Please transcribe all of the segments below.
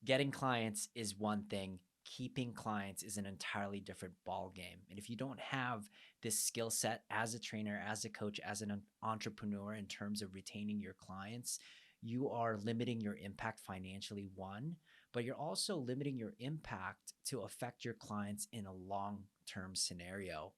getting clients is one thing. Keeping clients is an entirely different ball game. And if you don't have this skill set as a trainer, as a coach, as an entrepreneur in terms of retaining your clients, you are limiting your impact financially, one, but you're also limiting your impact to affect your clients in a long-term scenario.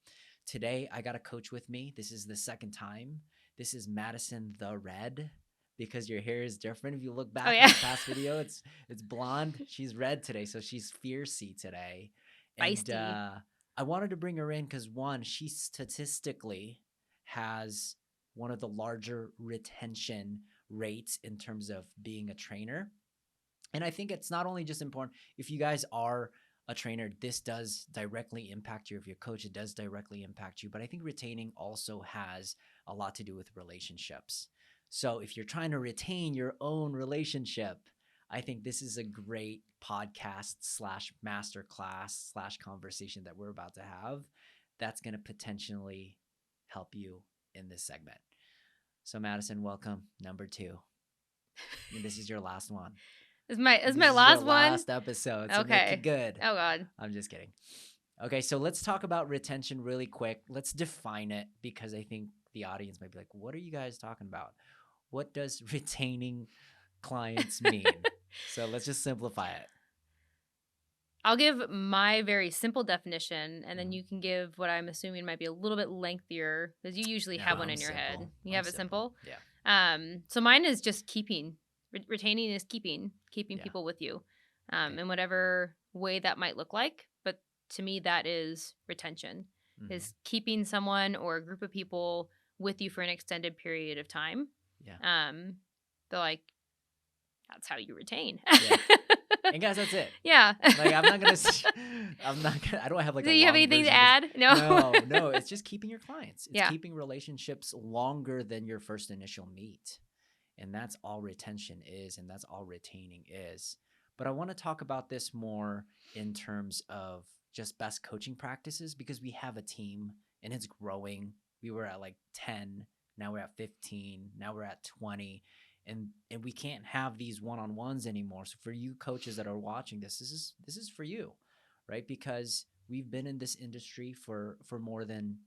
Today, I got a coach with me. This is the second time. This is Madison the Red, because your hair is different. If you look back on the past video, it's blonde. She's red today, so she's fiercey today. And Feisty. I wanted to bring her in because, one, she statistically has one of the larger retention rates in terms of being a trainer. And I think it's not only just important if you guys are a trainer, this does directly impact you. If you're a coach, it does directly impact you. But I think retaining also has a lot to do with relationships. So if you're trying to retain your own relationship, I think this is a great podcast / masterclass / conversation that we're about to have that's going to potentially help you in this segment. So Madison, welcome. Number 2. And this is your last one. Is my This last your one? Last episode. So Okay. make it good. Oh God. I'm just kidding. Okay, so let's talk about retention really quick. Let's define it because I think the audience might be like, what are you guys talking about? What does retaining clients mean? So let's just simplify it. I'll give my very simple definition, and then you can give what I'm assuming might be a little bit lengthier, because you usually have one in your head. You have it simple? Yeah. So mine is just keeping. Retaining is keeping people with you, in whatever way that might look like. But to me, that is retention, is keeping someone or a group of people with you for an extended period of time. Yeah. They're like, that's how you retain. Yeah. And guys, that's it. Yeah. Like I don't have like Do you have anything to add? No, it's just keeping your clients. It's keeping relationships longer than your first initial meet. And that's all retention is, and that's all retaining is. But I want to talk about this more in terms of just best coaching practices, because we have a team and it's growing. We were at like 10, now we're at 15, now we're at 20. And we can't have these one-on-ones anymore. So for you coaches that are watching this is for you, right? Because we've been in this industry for more than,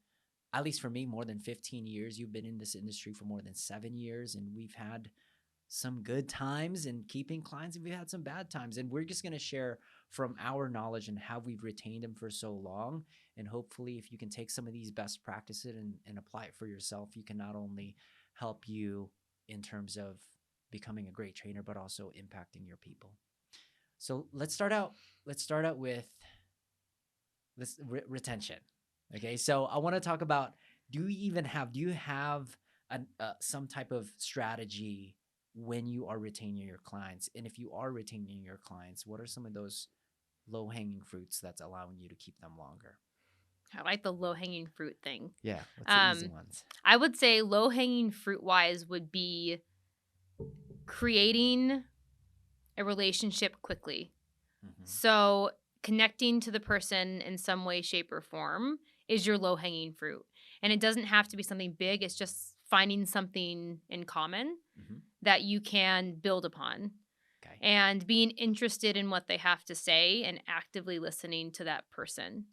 at least for me, more than 15 years. You've been in this industry for more than 7 years, and we've had some good times in keeping clients, and we've had some bad times. And we're just going to share from our knowledge and how we've retained them for so long. And hopefully, if you can take some of these best practices and apply it for yourself, you can not only help you in terms of becoming a great trainer, but also impacting your people. So let's start out with this retention. Okay, so I want to talk about, do you have some type of strategy when you are retaining your clients? And if you are retaining your clients, what are some of those low-hanging fruits that's allowing you to keep them longer? I like the low-hanging fruit thing. Yeah, what's the easy ones? I would say low-hanging fruit-wise would be creating a relationship quickly. So connecting to the person in some way, shape, or form is your low-hanging fruit. And it doesn't have to be something big. It's just finding something in common that you can build upon. Okay. And being interested in what they have to say and actively listening to that person.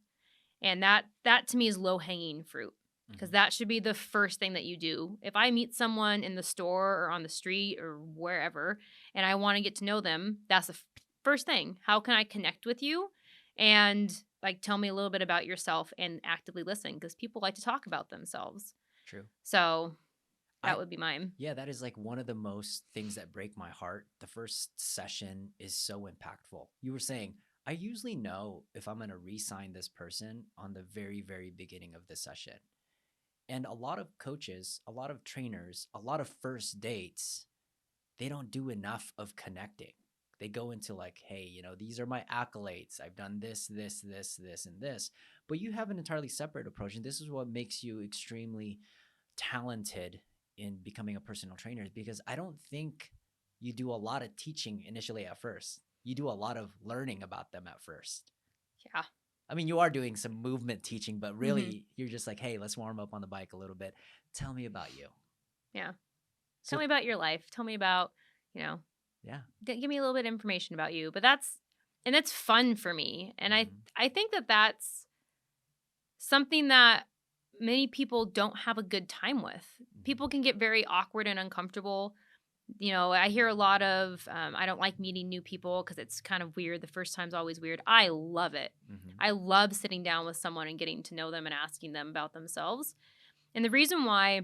And that to me is low-hanging fruit, because that should be the first thing that you do. If I meet someone in the store or on the street or wherever and I want to get to know them, that's the first thing. How can I connect with you? And like, tell me a little bit about yourself and actively listen, because people like to talk about themselves. True. So that would be mine. Yeah, that is like one of the most things that break my heart. The first session is so impactful. You were saying, I usually know if I'm going to re-sign this person on the very, very beginning of the session. And a lot of coaches, a lot of trainers, a lot of first dates, they don't do enough of connecting. They go into like, hey, these are my accolades. I've done this, this, this, this, and this. But you have an entirely separate approach. And this is what makes you extremely talented in becoming a personal trainer, because I don't think you do a lot of teaching initially at first. You do a lot of learning about them at first. Yeah. I mean, you are doing some movement teaching, but really you're just like, hey, let's warm up on the bike a little bit. Tell me about you. Yeah. Tell me about your life. Tell me about, Yeah. Give me a little bit of information about you. But that's fun for me. And Mm-hmm. I think that that's something that many people don't have a good time with. People can get very awkward and uncomfortable. I hear a lot of, I don't like meeting new people because it's kind of weird. The first time's always weird. I love it. Mm-hmm. I love sitting down with someone and getting to know them and asking them about themselves. And the reason why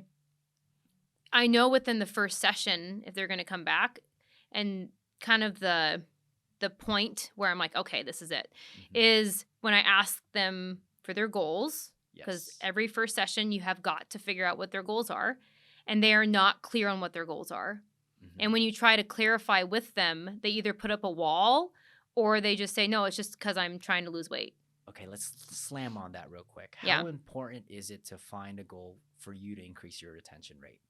I know within the first session if they're going to come back, and kind of the point where I'm like, okay, this is it, Mm-hmm. is when I ask them for their goals. Because Yes. every first session you have got to figure out what their goals are, and they are not clear on what their goals are. Mm-hmm. And when you try to clarify with them, they either put up a wall or they just say, no, it's just because I'm trying to lose weight. Okay, let's slam on that real quick. Yeah. How important is it to find a goal for you to increase your retention rate?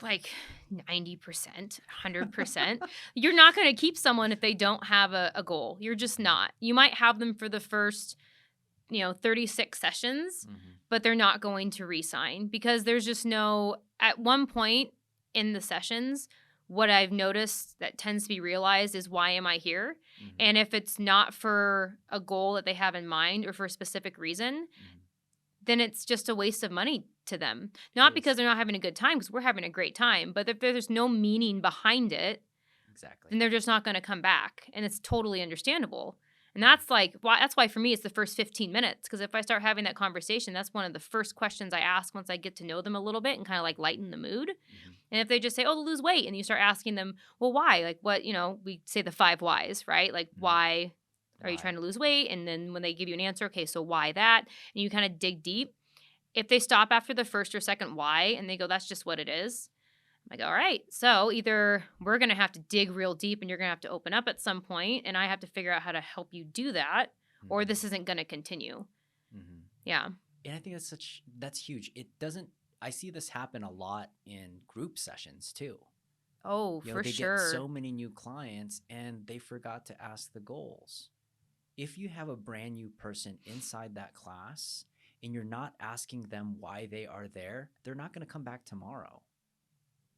Like 90%, 100%. You're not going to keep someone if they don't have a goal. You're just not. You might have them for the first 36 sessions, Mm-hmm. but they're not going to re-sign because there's just no, at one point in the sessions, what I've noticed that tends to be realized is, why am I here? Mm-hmm. And if it's not for a goal that they have in mind or for a specific reason, Mm-hmm. then it's just a waste of money to them. Not because they're not having a good time, because we're having a great time, but if there's no meaning behind it, exactly, then they're just not going to come back. And it's totally understandable. And that's why for me it's the first 15 minutes, because if I start having that conversation, that's one of the first questions I ask once I get to know them a little bit and kind of like lighten the mood. Mm-hmm. And if they just say, oh, to lose weight, and you start asking them, well, why? Like, what, we say the 5 whys, right? Like, Mm-hmm. why are you Why? trying to lose weight? And then when they give you an answer, okay, so why that? And you kind of dig deep. If they stop after the first or second why and they go, that's just what it is, I'm like, all right, so either we're going to have to dig real deep and you're going to have to open up at some point, and I have to figure out how to help you do that, Mm-hmm. or this isn't going to continue. Mm-hmm. Yeah. And I think that's huge. I see this happen a lot in group sessions too. Oh, for They sure. get so many new clients and they forgot to ask the goals. If you have a brand new person inside that class and you're not asking them why they are there, they're not going to come back tomorrow.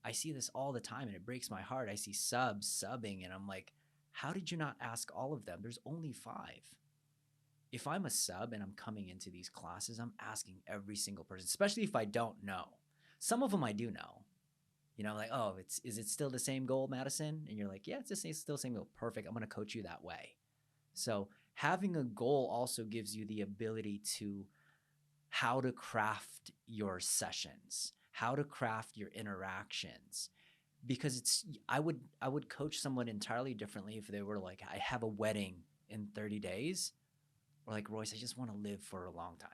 I see this all the time and it breaks my heart. I see subs subbing and I'm like, how did you not ask all of them? There's only 5. If I'm a sub and I'm coming into these classes, I'm asking every single person, especially if I don't know. Some of them I do know. Like, oh, is it still the same goal, Madison? And you're like, yeah, it's still the same goal. Perfect. I'm going to coach you that way. So having a goal also gives you the ability to how to craft your sessions, how to craft your interactions. Because I would coach someone entirely differently if they were like, I have a wedding in 30 days, or like, Royce, I just want to live for a long time.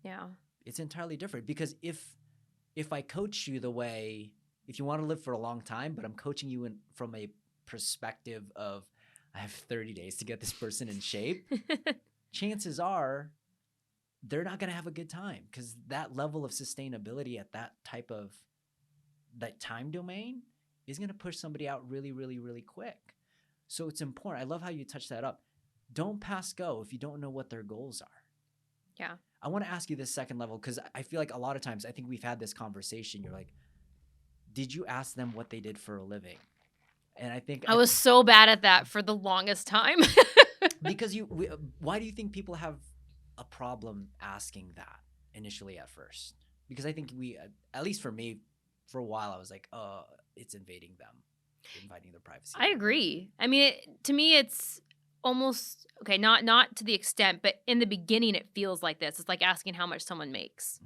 Yeah. It's entirely different, because if I coach you the way, if you want to live for a long time, but I'm coaching you from a perspective of, I have 30 days to get this person in shape, chances are they're not going to have a good time, because that level of sustainability at that time domain is going to push somebody out really, really, really quick. So it's important. I love how you touch that up. Don't pass go if you don't know what their goals are. Yeah. I want to ask you this second level, because I feel like a lot of times, I think we've had this conversation. You're like, did you ask them what they did for a living? And I think I was so bad at that for the longest time. Because why do you think people have a problem asking that initially at first? Because I think at least for me, for a while, I was like, it's invading their privacy. I agree. I mean, to me, it's almost okay. Not to the extent, but in the beginning, it feels like this. It's like asking how much someone makes,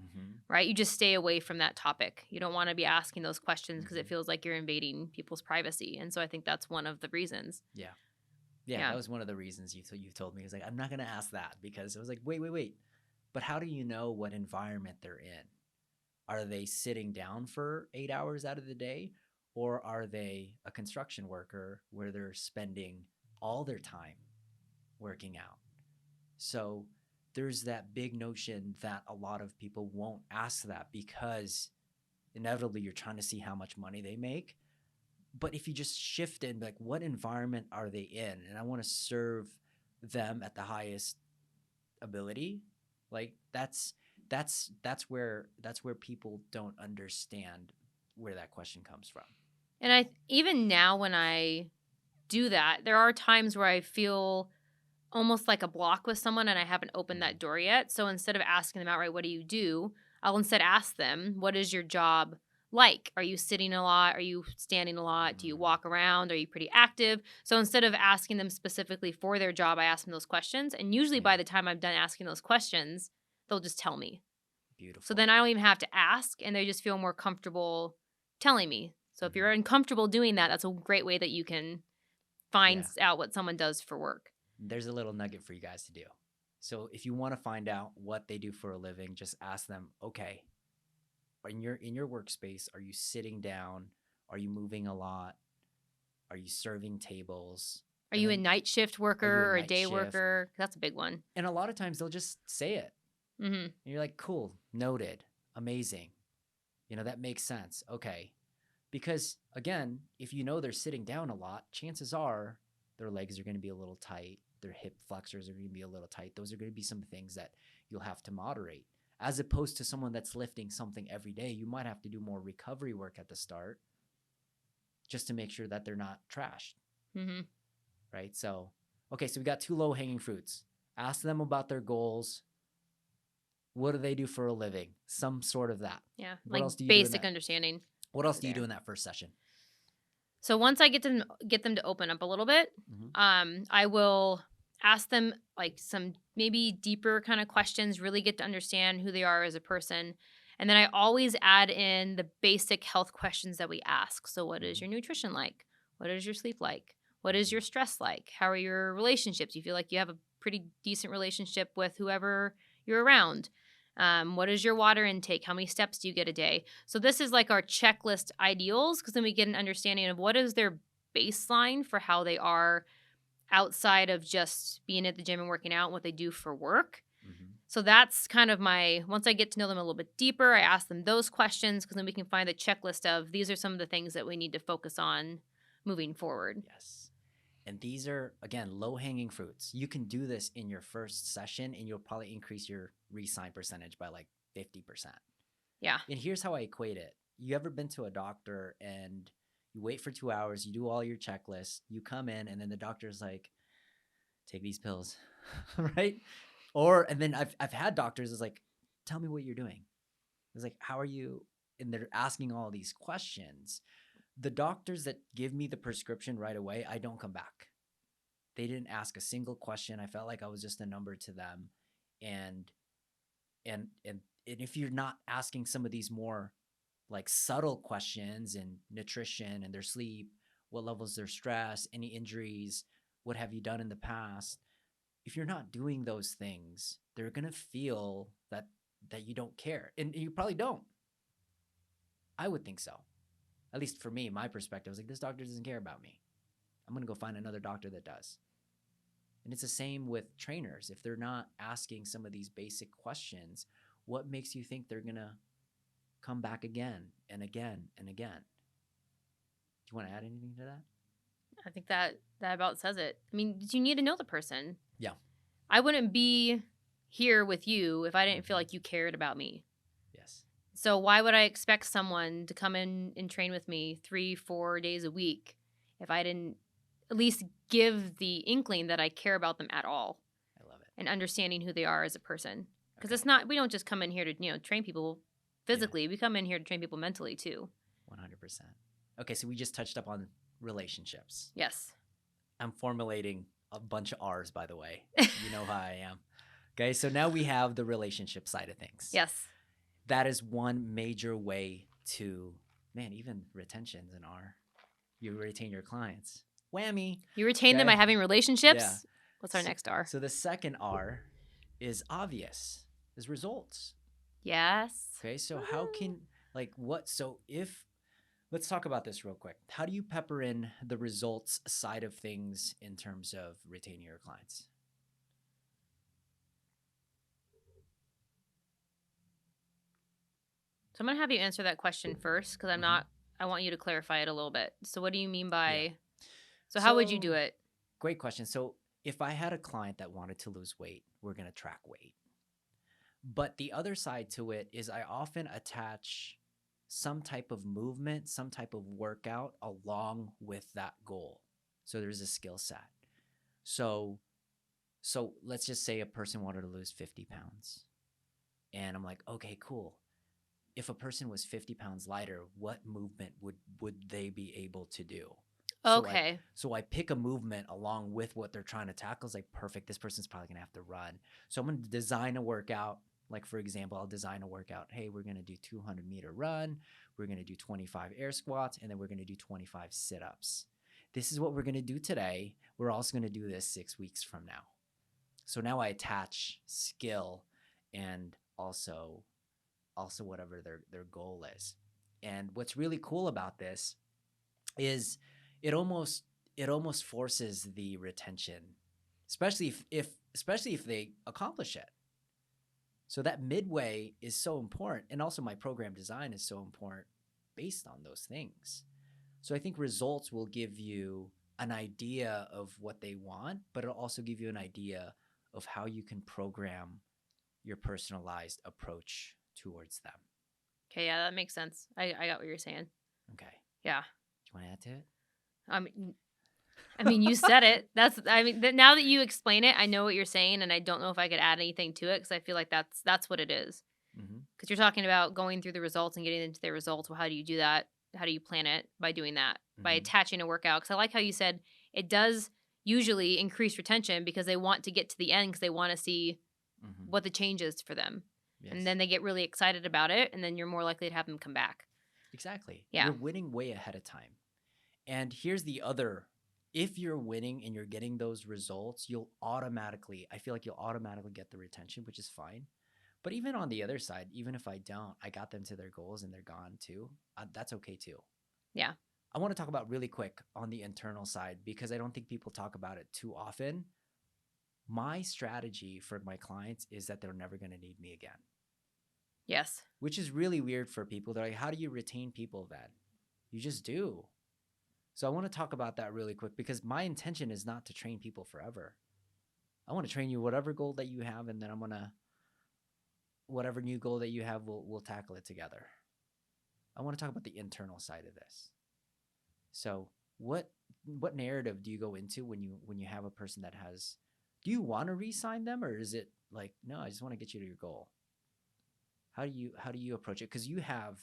right? You just stay away from that topic. You don't want to be asking those questions because it feels like you're invading people's privacy. And so I think that's one of the reasons. Yeah. That was one of the reasons you told me. It was like, I'm not going to ask that, because it was like, wait. But how do you know what environment they're in? Are they sitting down for 8 hours out of the day? Or are they a construction worker where they're spending all their time working out? So there's that big notion that a lot of people won't ask that, because inevitably you're trying to see how much money they make. But if you just shift in, like, what environment are they in? And I want to serve them at the highest ability. Like, that's where people don't understand where that question comes from. And even now when I do that, there are times where I feel almost like a block with someone and I haven't opened that door yet. So instead of asking them outright, what do you do? I'll instead ask them, what is your job like? Are you sitting a lot? Are you standing a lot? Do you Mm, walk around? Are you pretty active? So instead of asking them specifically for their job, I ask them those questions. And usually yeah, by the time I'm done asking those questions, they'll just tell me. So beautiful. then I don't even have to ask and they just feel more comfortable telling me. So if Mhm. you're uncomfortable doing that, that's a great way that you can find Yeah, out what someone does for work. there's a little nugget for you guys to do. So if you want to find out what they do for a living, just ask them, okay, in your workspace, are you sitting down? Are you moving a lot? Are you serving tables? Are And you a then night shift are you worker a or a night day shift? worker? That's a big one. And a lot of times they'll just say it. Mhm. And you're like, cool, noted, amazing. That makes sense. Okay. Because again, if you know they're sitting down a lot, chances are their legs are going to be a little tight, their hip flexors are going to be a little tight. Those are going to be some things that you'll have to moderate. As opposed to someone that's lifting something every day, you might have to do more recovery work at the start just to make sure that they're not trashed, Mhm. right? So, okay, so we got two low hanging fruits. Ask them about their goals. What do they do for a living? Some sort of that. Yeah, What like else do you do in basic that? understanding What else do you do there. in that first session? So once I get them to open up a little bit, Mm-hmm. I will ask them like some maybe deeper kind of questions, really get to understand who they are as a person. And then I always add in the basic health questions that we ask. So what is Mm-hmm. your nutrition like? What is your sleep like? What is Mm-hmm. your stress like? How are your relationships? You feel like you have a pretty decent relationship with whoever you're around. What is your water intake? How many steps do you get a day? So this is like our checklist ideals because then we get an understanding of what is their baseline for how they are outside of just being at the gym and working out and what they do for work. Mm-hmm. So that's kind of once I get to know them a little bit deeper, I ask them those questions because then we can find a checklist of these are some of the things that we need to focus on moving forward. Yes. And these are, again, low hanging fruits. You can do this in your first session and you'll probably increase your re-sign percentage by like 50%. Yeah. And here's how I equate it. You ever been to a doctor and you wait for 2 hours, you do all your checklists, you come in, and then the doctor's like, take these pills, right? And then I've had doctors is like, tell me what you're doing. It's like, how are you? And they're asking all these questions. The doctors that give me the prescription right away, I don't come back. They didn't ask a single question. I felt like I was just a number to them. And and if you're not asking some of these more like subtle questions in nutrition and their sleep, what levels their stress, any injuries, what have you done in the past? If you're not doing those things, they're gonna feel that you don't care, and you probably don't. I would think so. At least for me, my perspective was like, this doctor doesn't care about me. I'm gonna go find another doctor that does. And it's the same with trainers. If they're not asking some of these basic questions, what makes you think they're gonna come back again and again and again? Do you want to add anything to that? I think that about says it. I mean, you need to know the person. Yeah. I wouldn't be here with you if I didn't feel Mm-hmm. like you cared about me. Yes. So why would I expect someone to come in and train with me 3-4 days a week if I didn't at least give the inkling that I care about them at all I love it. and understanding who they are as a person? Because Okay. it's not, we don't just come in here to train people Yeah. physically. We come in here to train people mentally too. 100%. Okay, so we just touched up on relationships. Yes. I'm formulating a bunch of R's, by the way. You know how I am. Okay, so now we have the relationship side of things. Yes. That is one major way to, man, even retention's an R. You retain your clients. Whammy. You retain them by Okay. having Yeah. relationships. What's our next R? So the second R is obvious, is results. Yes. Okay, so how can, like, what? So if, let's talk about this real quick. How do you pepper in the results side of things in terms of retaining your clients? So I'm going to have you answer that question first because Mm-hmm. I want you to clarify it a little bit. So what do you mean Yeah. by, so how would you do So, it? great question. So, if I had a client that wanted to lose weight, we're going to track weight. But the other side to it is I often attach some type of movement, some type of workout along with that goal. So there's a skill set. So let's just say a person wanted to lose 50 pounds. And I'm like, okay, cool. If a person was 50 pounds lighter, what movement would they be able to do? Okay. So I pick a movement along with what they're trying to tackle. It's like, perfect. This person's probably going to have to run. So I'm going to design a workout. Like, for example, I'll design a workout. Hey, we're going to do 200-meter run. We're going to do 25 air squats. And then we're going to do 25 sit-ups. This is what we're going to do today. We're also going to do this 6 weeks from now. So now I attach skill and also whatever their goal is. And what's really cool about this is it almost forces the retention, especially if they accomplish it. So that midway is so important, and also my program design is so important based on those things. So I think results will give you an idea of what they want, but it'll also give you an idea of how you can program your personalized approach towards them. Okay, yeah, that makes sense. I got what you're saying. Okay. Yeah. Do you want to add to it? I mean, you said it. Now that you explain it, I know what you're saying, and I don't know if I could add anything to it because I feel like that's what it is. Because you're talking about going through the results and getting into the results. Well, how do you do that? How do you plan it? By doing that, by attaching a workout. Because I like how you said it does usually increase retention because they want to get to the end because they want to see what the change is for them. Yes. And then they get really excited about it, and then you're more likely to have them come back. Exactly. Yeah. You're winning way ahead of time. And here's the other, if you're winning and you're getting those results, I feel like you'll automatically get the retention, which is fine. But even on the other side, even if I don't, I got them to their goals and they're gone too. That's okay too. Yeah. I want to talk about really quick on the internal side because I don't think people talk about it too often. My strategy for my clients is that they're never going to need me again. Yes. Which is really weird for people. They're like, how do you retain people then? You just do. So I want to talk about that really quick because my intention is not to train people forever. I want to train you whatever goal that you have, and then whatever new goal that you have, we'll tackle it together. I want to talk about the internal side of this. So what narrative do you go into when you have a person that has, do you want to re-sign them, or is it like, no, I just want to get you to your goal? How do you approach it? Because you have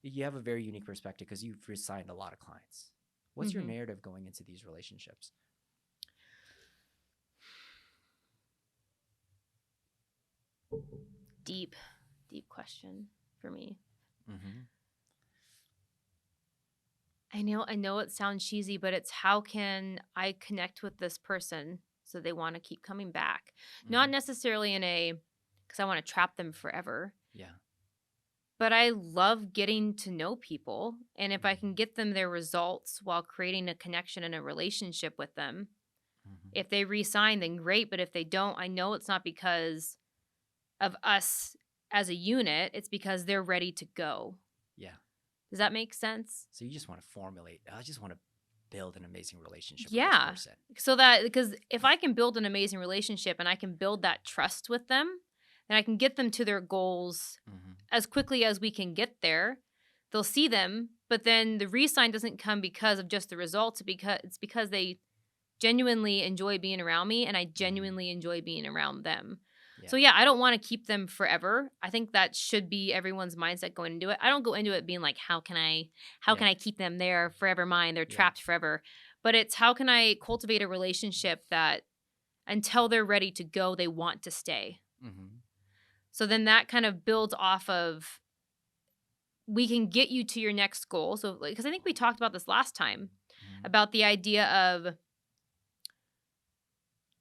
a very unique perspective because you've re-signed a lot of clients. What's your narrative going into these relationships? Deep question for me. I know it sounds cheesy, but it's how can I connect with this person so they want to keep coming back? Not necessarily because I want to trap them forever. Yeah. But I love getting to know people. And if I can get them their results while creating a connection and a relationship with them, if they re-sign, then great. But if they don't, I know it's not because of us as a unit. It's because they're ready to go. Yeah. Does that make sense? So you just want to I just want to build an amazing relationship with this person. So because if I can build an amazing relationship and I can build that trust with them, then I can get them to their goals as quickly as we can get there. They'll see them, but then the re-sign doesn't come because of just the results. It's because they genuinely enjoy being around me, and I genuinely enjoy being around them. Yeah. So yeah, I don't want to keep them forever. I think that should be everyone's mindset going into it. I don't go into it being like, how can I keep them there forever mine? They're trapped forever. But it's how can I cultivate a relationship that until they're ready to go, they want to stay. So then that kind of builds off of, we can get you to your next goal. So, because I think we talked about this last time about the idea of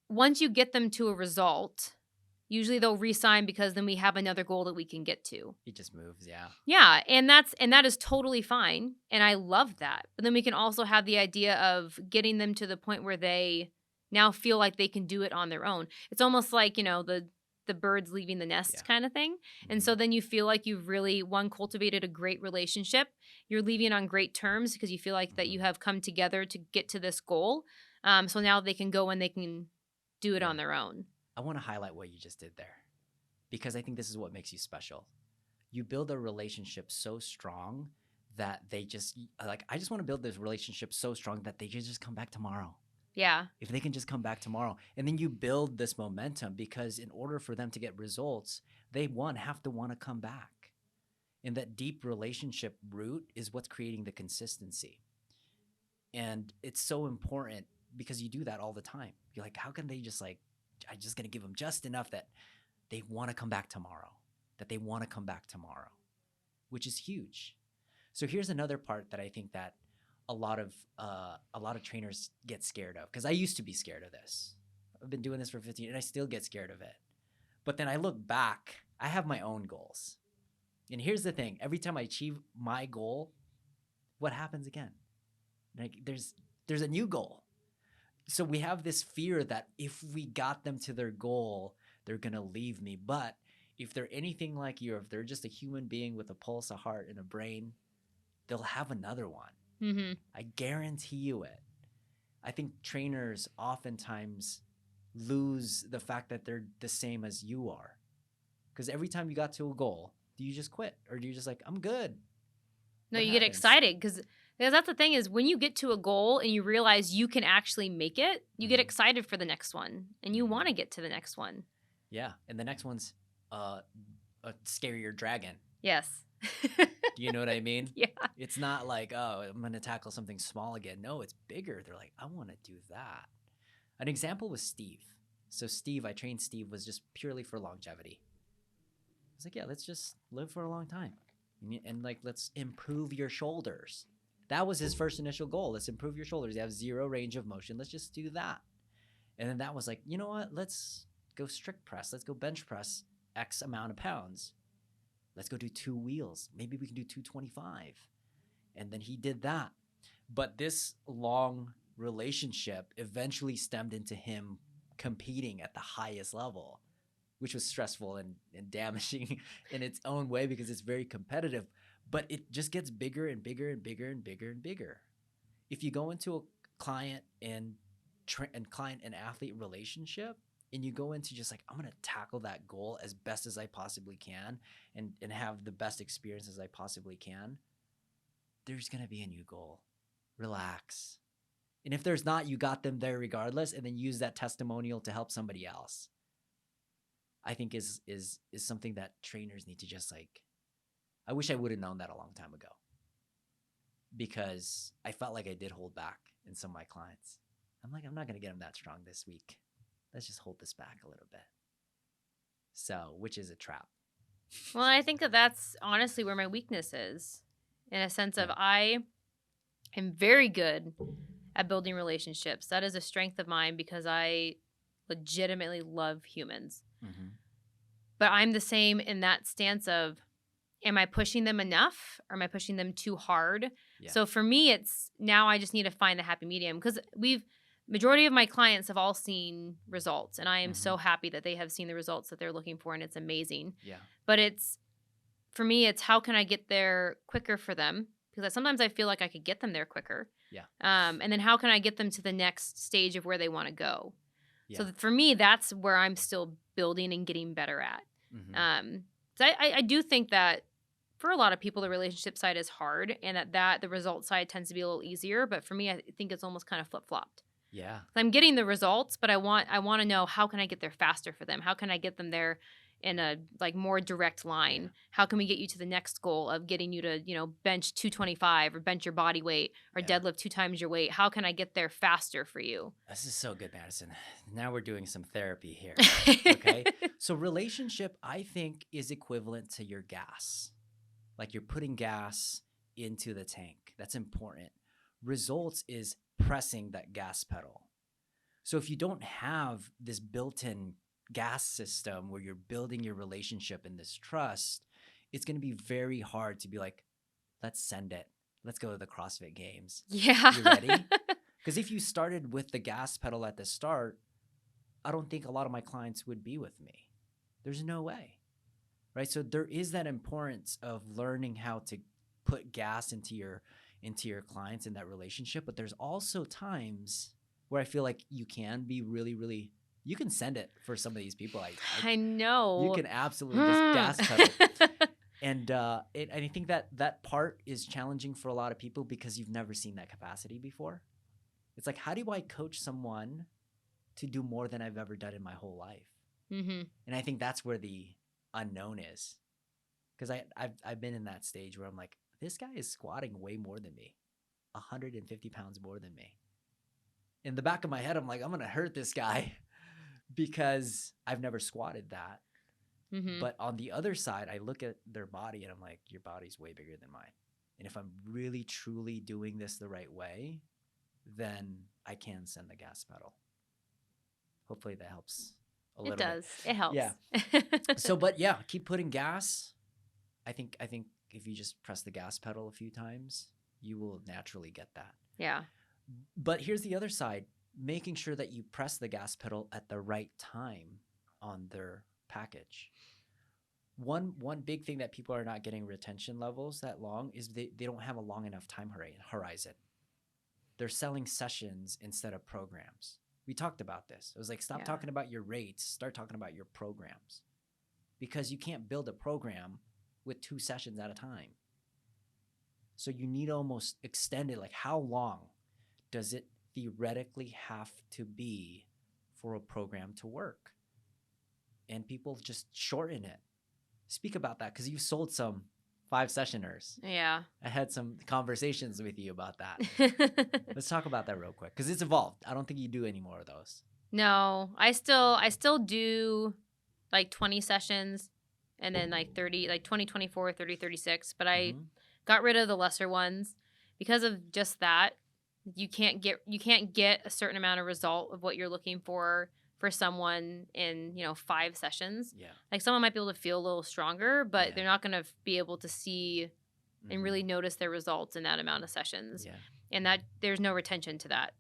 once you get them to a result, usually they'll re-sign because then we have another goal that we can get to. It just moves, yeah. Yeah, and that is totally fine, and I love that. But then we can also have the idea of getting them to the point where they now feel like they can do it on their own. It's almost like, the birds leaving the nest kind of thing. And so then you feel like you've really, cultivated a great relationship. You're leaving on great terms because you feel like that you have come together to get to this goal. So now they can go and they can do it on their own. I want to highlight what you just did there because I think this is what makes you special. you build a relationship so strong that they just like, I just want to build this relationship so strong that they can just come back tomorrow. Yeah. If they can just come back tomorrow. And then you build this momentum, because in order for them to get results, they have to want to come back. And that deep relationship root is what's creating the consistency. And it's so important because you do that all the time. You're like, how can they just like, I'm just going to give them just enough that they want to come back tomorrow, which is huge. So here's another part that I think that a lot of trainers get scared of, because I used to be scared of this. I've been doing this for 15 and I still get scared of it. But then I look back, I have my own goals. And here's the thing, every time I achieve my goal, what happens again? Like there's a new goal. So we have this fear that if we got them to their goal, they're going to leave me. But if they're anything like you, or if they're just a human being with a pulse, a heart, and a brain, they'll have another one. Mm-hmm. I guarantee you it. I think trainers oftentimes lose the fact that they're the same as you are. Because every time you got to a goal, do you just quit? Or do you just like, I'm good? No, you get excited because that's the thing is when you get to a goal and you realize you can actually make it, you get excited for the next one and you want to get to the next one. Yeah. And the next one's a scarier dragon. Yes. Do you know what I mean? Yeah. It's not like, oh, I'm going to tackle something small again. No, it's bigger. They're like, I want to do that. An example was Steve. So I trained Steve was just purely for longevity. I was like, yeah, let's just live for a long time. And like, let's improve your shoulders. That was his first initial goal. Let's improve your shoulders. You have zero range of motion. Let's just do that. And then that was like, you know what? Let's go strict press. Let's go bench press X amount of pounds. Let's go do 2 wheels. Maybe we can do 225. And then he did that. But this long relationship eventually stemmed into him competing at the highest level, which was stressful and damaging in its own way because it's very competitive. But it just gets bigger and bigger and bigger and bigger and bigger. If you go into a client and athlete relationship, and you go into just like, I'm going to tackle that goal as best as I possibly can and have the best experience as I possibly can, there's going to be a new goal. Relax. And if there's not, you got them there regardless, and then use that testimonial to help somebody else. I think is something that trainers need to just like, I wish I would have known that a long time ago, because I felt like I did hold back in some of my clients. I'm like, I'm not going to get them that strong this week. Let's just hold this back a little bit. So, which is a trap. Well, I think that's honestly where my weakness is, in a sense of I am very good at building relationships. That is a strength of mine because I legitimately love humans. Mm-hmm. But I'm the same in that stance of, am I pushing them enough or am I pushing them too hard? Yeah. So for me, it's now I just need to find the happy medium, because majority of my clients have all seen results, and I am so happy that they have seen the results that they're looking for, and it's amazing. Yeah. But for me, it's how can I get there quicker for them? Because sometimes I feel like I could get them there quicker. Yeah. And then how can I get them to the next stage of where they want to go? Yeah. So for me, that's where I'm still building and getting better at. Mm-hmm. So I do think that for a lot of people, the relationship side is hard, and that the result side tends to be a little easier. But for me, I think it's almost kind of flip-flopped. Yeah. I'm getting the results, but I want to know, how can I get there faster for them? How can I get them there in a like more direct line? Yeah. How can we get you to the next goal of getting you to, bench 225 or bench your body weight or deadlift 2 times your weight? How can I get there faster for you? This is so good, Madison. Now we're doing some therapy here. Okay. So relationship, I think, is equivalent to your gas. Like you're putting gas into the tank. That's important. Results is pressing that gas pedal. So if you don't have this built-in gas system where you're building your relationship and this trust, it's going to be very hard to be like, let's send it. Let's go to the CrossFit Games. Yeah. You ready? Because if you started with the gas pedal at the start, I don't think a lot of my clients would be with me. There's no way. Right? So there is that importance of learning how to put gas into your clients in that relationship. But there's also times where I feel like you can be really, really, you can send it for some of these people. I know. You can absolutely just gas pedal. And I think that part is challenging for a lot of people because you've never seen that capacity before. It's like, how do I coach someone to do more than I've ever done in my whole life? Mm-hmm. And I think that's where the unknown is. Because I've been in that stage where I'm like, this guy is squatting way more than me, 150 pounds more than me. In the back of my head, I'm like, I'm going to hurt this guy because I've never squatted that. Mm-hmm. But on the other side, I look at their body and I'm like, your body's way bigger than mine. And if I'm really, truly doing this the right way, then I can send the gas pedal. Hopefully that helps a little bit. It does. It helps. Yeah. So, but yeah, keep putting gas. I think if you just press the gas pedal a few times, you will naturally get that. Yeah. But here's the other side, making sure that you press the gas pedal at the right time on their package. One big thing that people are not getting retention levels that long is they don't have a long enough time horizon. They're selling sessions instead of programs. We talked about this. It was like, stop talking about your rates, start talking about your programs. Because you can't build a program with 2 sessions at a time. So you need to almost extend it. Like, how long does it theoretically have to be for a program to work? And people just shorten it. Speak about that, because you've sold some 5-sessioners. Yeah. I had some conversations with you about that. Let's talk about that real quick, because it's evolved. I don't think you do any more of those. No, I still do like 20 sessions and then like 30, like 20, 24, 30, 36. But I got rid of the lesser ones because of just that. You can't get a certain amount of result of what you're looking for someone in 5 sessions. Yeah. Like, someone might be able to feel a little stronger, but they're not going to be able to see and really notice their results in that amount of sessions. Yeah. And that there's no retention to that.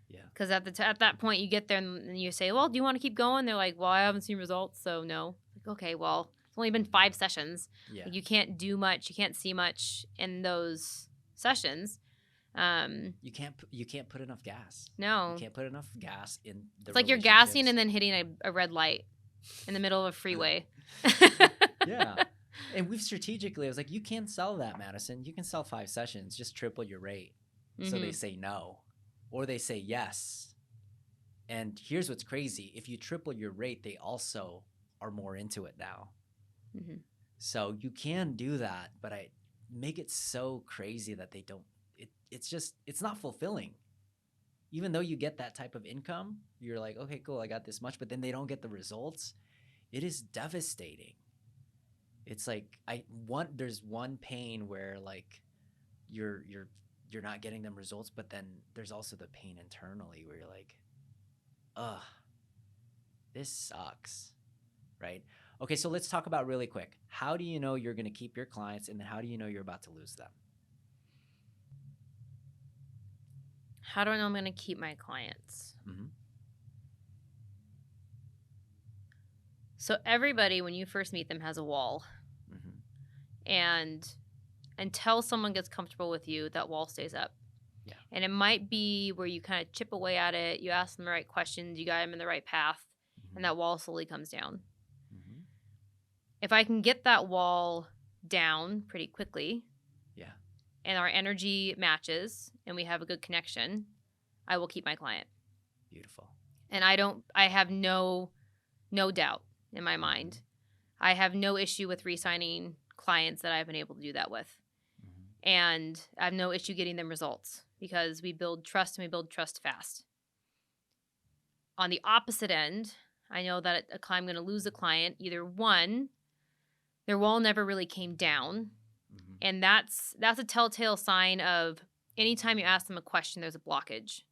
Yeah. Because at that point you get there and you say, well, do you want to keep going? They're like, well, I haven't seen results, so no. Like, okay, well, it's only been 5 sessions. Yeah. Like, you can't do much. You can't see much in those sessions. You can't put enough gas. No. You can't put enough gas in the It's like you're gassing and then hitting a red light in the middle of a freeway. Yeah. And we've strategically, I was like, you can sell that, Madison. You can sell 5 sessions, just triple your rate. So they say no, or they say yes. And here's what's crazy. If you triple your rate, they also are more into it now. So you can do that, but I make it so crazy that they don't. It's not fulfilling. Even though you get that type of income, you're like, okay, cool, I got this much, but then they don't get the results. It is devastating. It's like there's one pain where like you're not getting them results, but then there's also the pain internally where you're like, ugh, this sucks, right? Okay, so let's talk about really quick. How do you know you're going to keep your clients, and then how do you know you're about to lose them? How do I know I'm going to keep my clients? So everybody, when you first meet them, has a wall. And until someone gets comfortable with you, that wall stays up. Yeah. And it might be where you kind of chip away at it. You ask them the right questions. You guide them in the right path. And that wall slowly comes down. If I can get that wall down pretty quickly, and our energy matches and we have a good connection, I will keep my client. Beautiful. And I have no doubt in my mind. I have no issue with re-signing clients that I've been able to do that with. And I have no issue getting them results because we build trust, and we build trust fast. On the opposite end, I know that I'm going to lose a client. Either one, their wall never really came down. And that's a telltale sign of anytime you ask them a question, there's a blockage.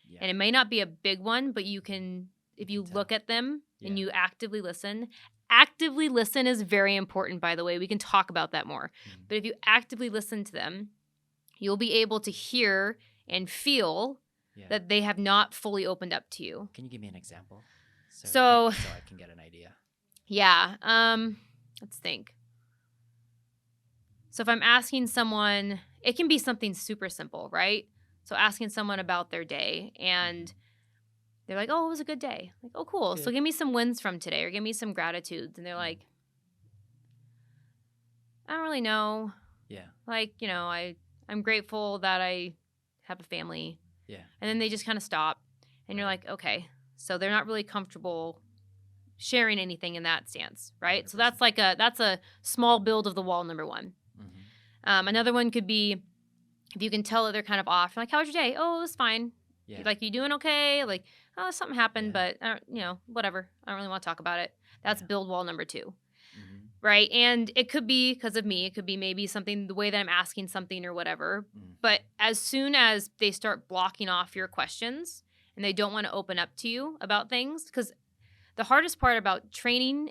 Yeah. And it may not be a big one, but you can, if you look at them and you actively listen is very important, by the way. We can talk about that more. But if you actively listen to them, you'll be able to hear and feel that they have not fully opened up to you. Can you give me an example? So I can get an idea. Yeah. Let's think. So if I'm asking someone, it can be something super simple, right? So asking someone about their day, and they're like, oh, it was a good day. Like, oh, cool. Good. So give me some wins from today, or give me some gratitudes. And they're like, I don't really know. Yeah. Like, I'm grateful that I have a family. Yeah. And then they just kind of stop. And you're like, okay. So they're not really comfortable sharing anything in that stance, right? 100%. So that's a small build of the wall, number one. Mm-hmm. Another one could be if you can tell that they're kind of off. You're like, how was your day? Oh, it was fine. Yeah. Like, you doing okay? Like, oh, something happened, but whatever. I don't really want to talk about it. That's build wall number two. Mm-hmm. Right. And it could be because of me. It could be maybe something, the way that I'm asking something or whatever. Mm-hmm. But as soon as they start blocking off your questions and they don't want to open up to you about things, because the hardest part about training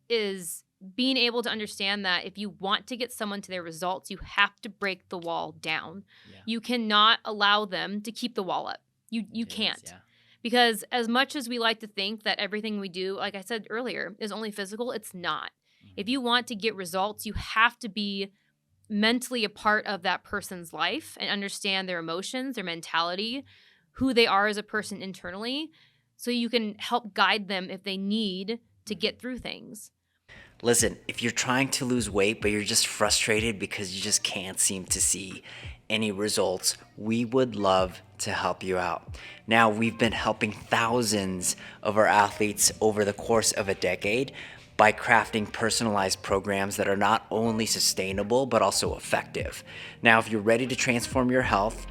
is being able to understand that if you want to get someone to their results, you have to break the wall down. Yeah. You cannot allow them to keep the wall up. You can't. Yeah. Because as much as we like to think that everything we do, like I said earlier, is only physical, it's not. Mm-hmm. If you want to get results, you have to be mentally a part of that person's life and understand their emotions, their mentality, who they are as a person internally, so you can help guide them if they need to get through things. Listen, if you're trying to lose weight, but you're just frustrated because you just can't seem to see any results, we would love to help you out. Now, we've been helping thousands of our athletes over the course of a decade by crafting personalized programs that are not only sustainable, but also effective. Now, if you're ready to transform your health,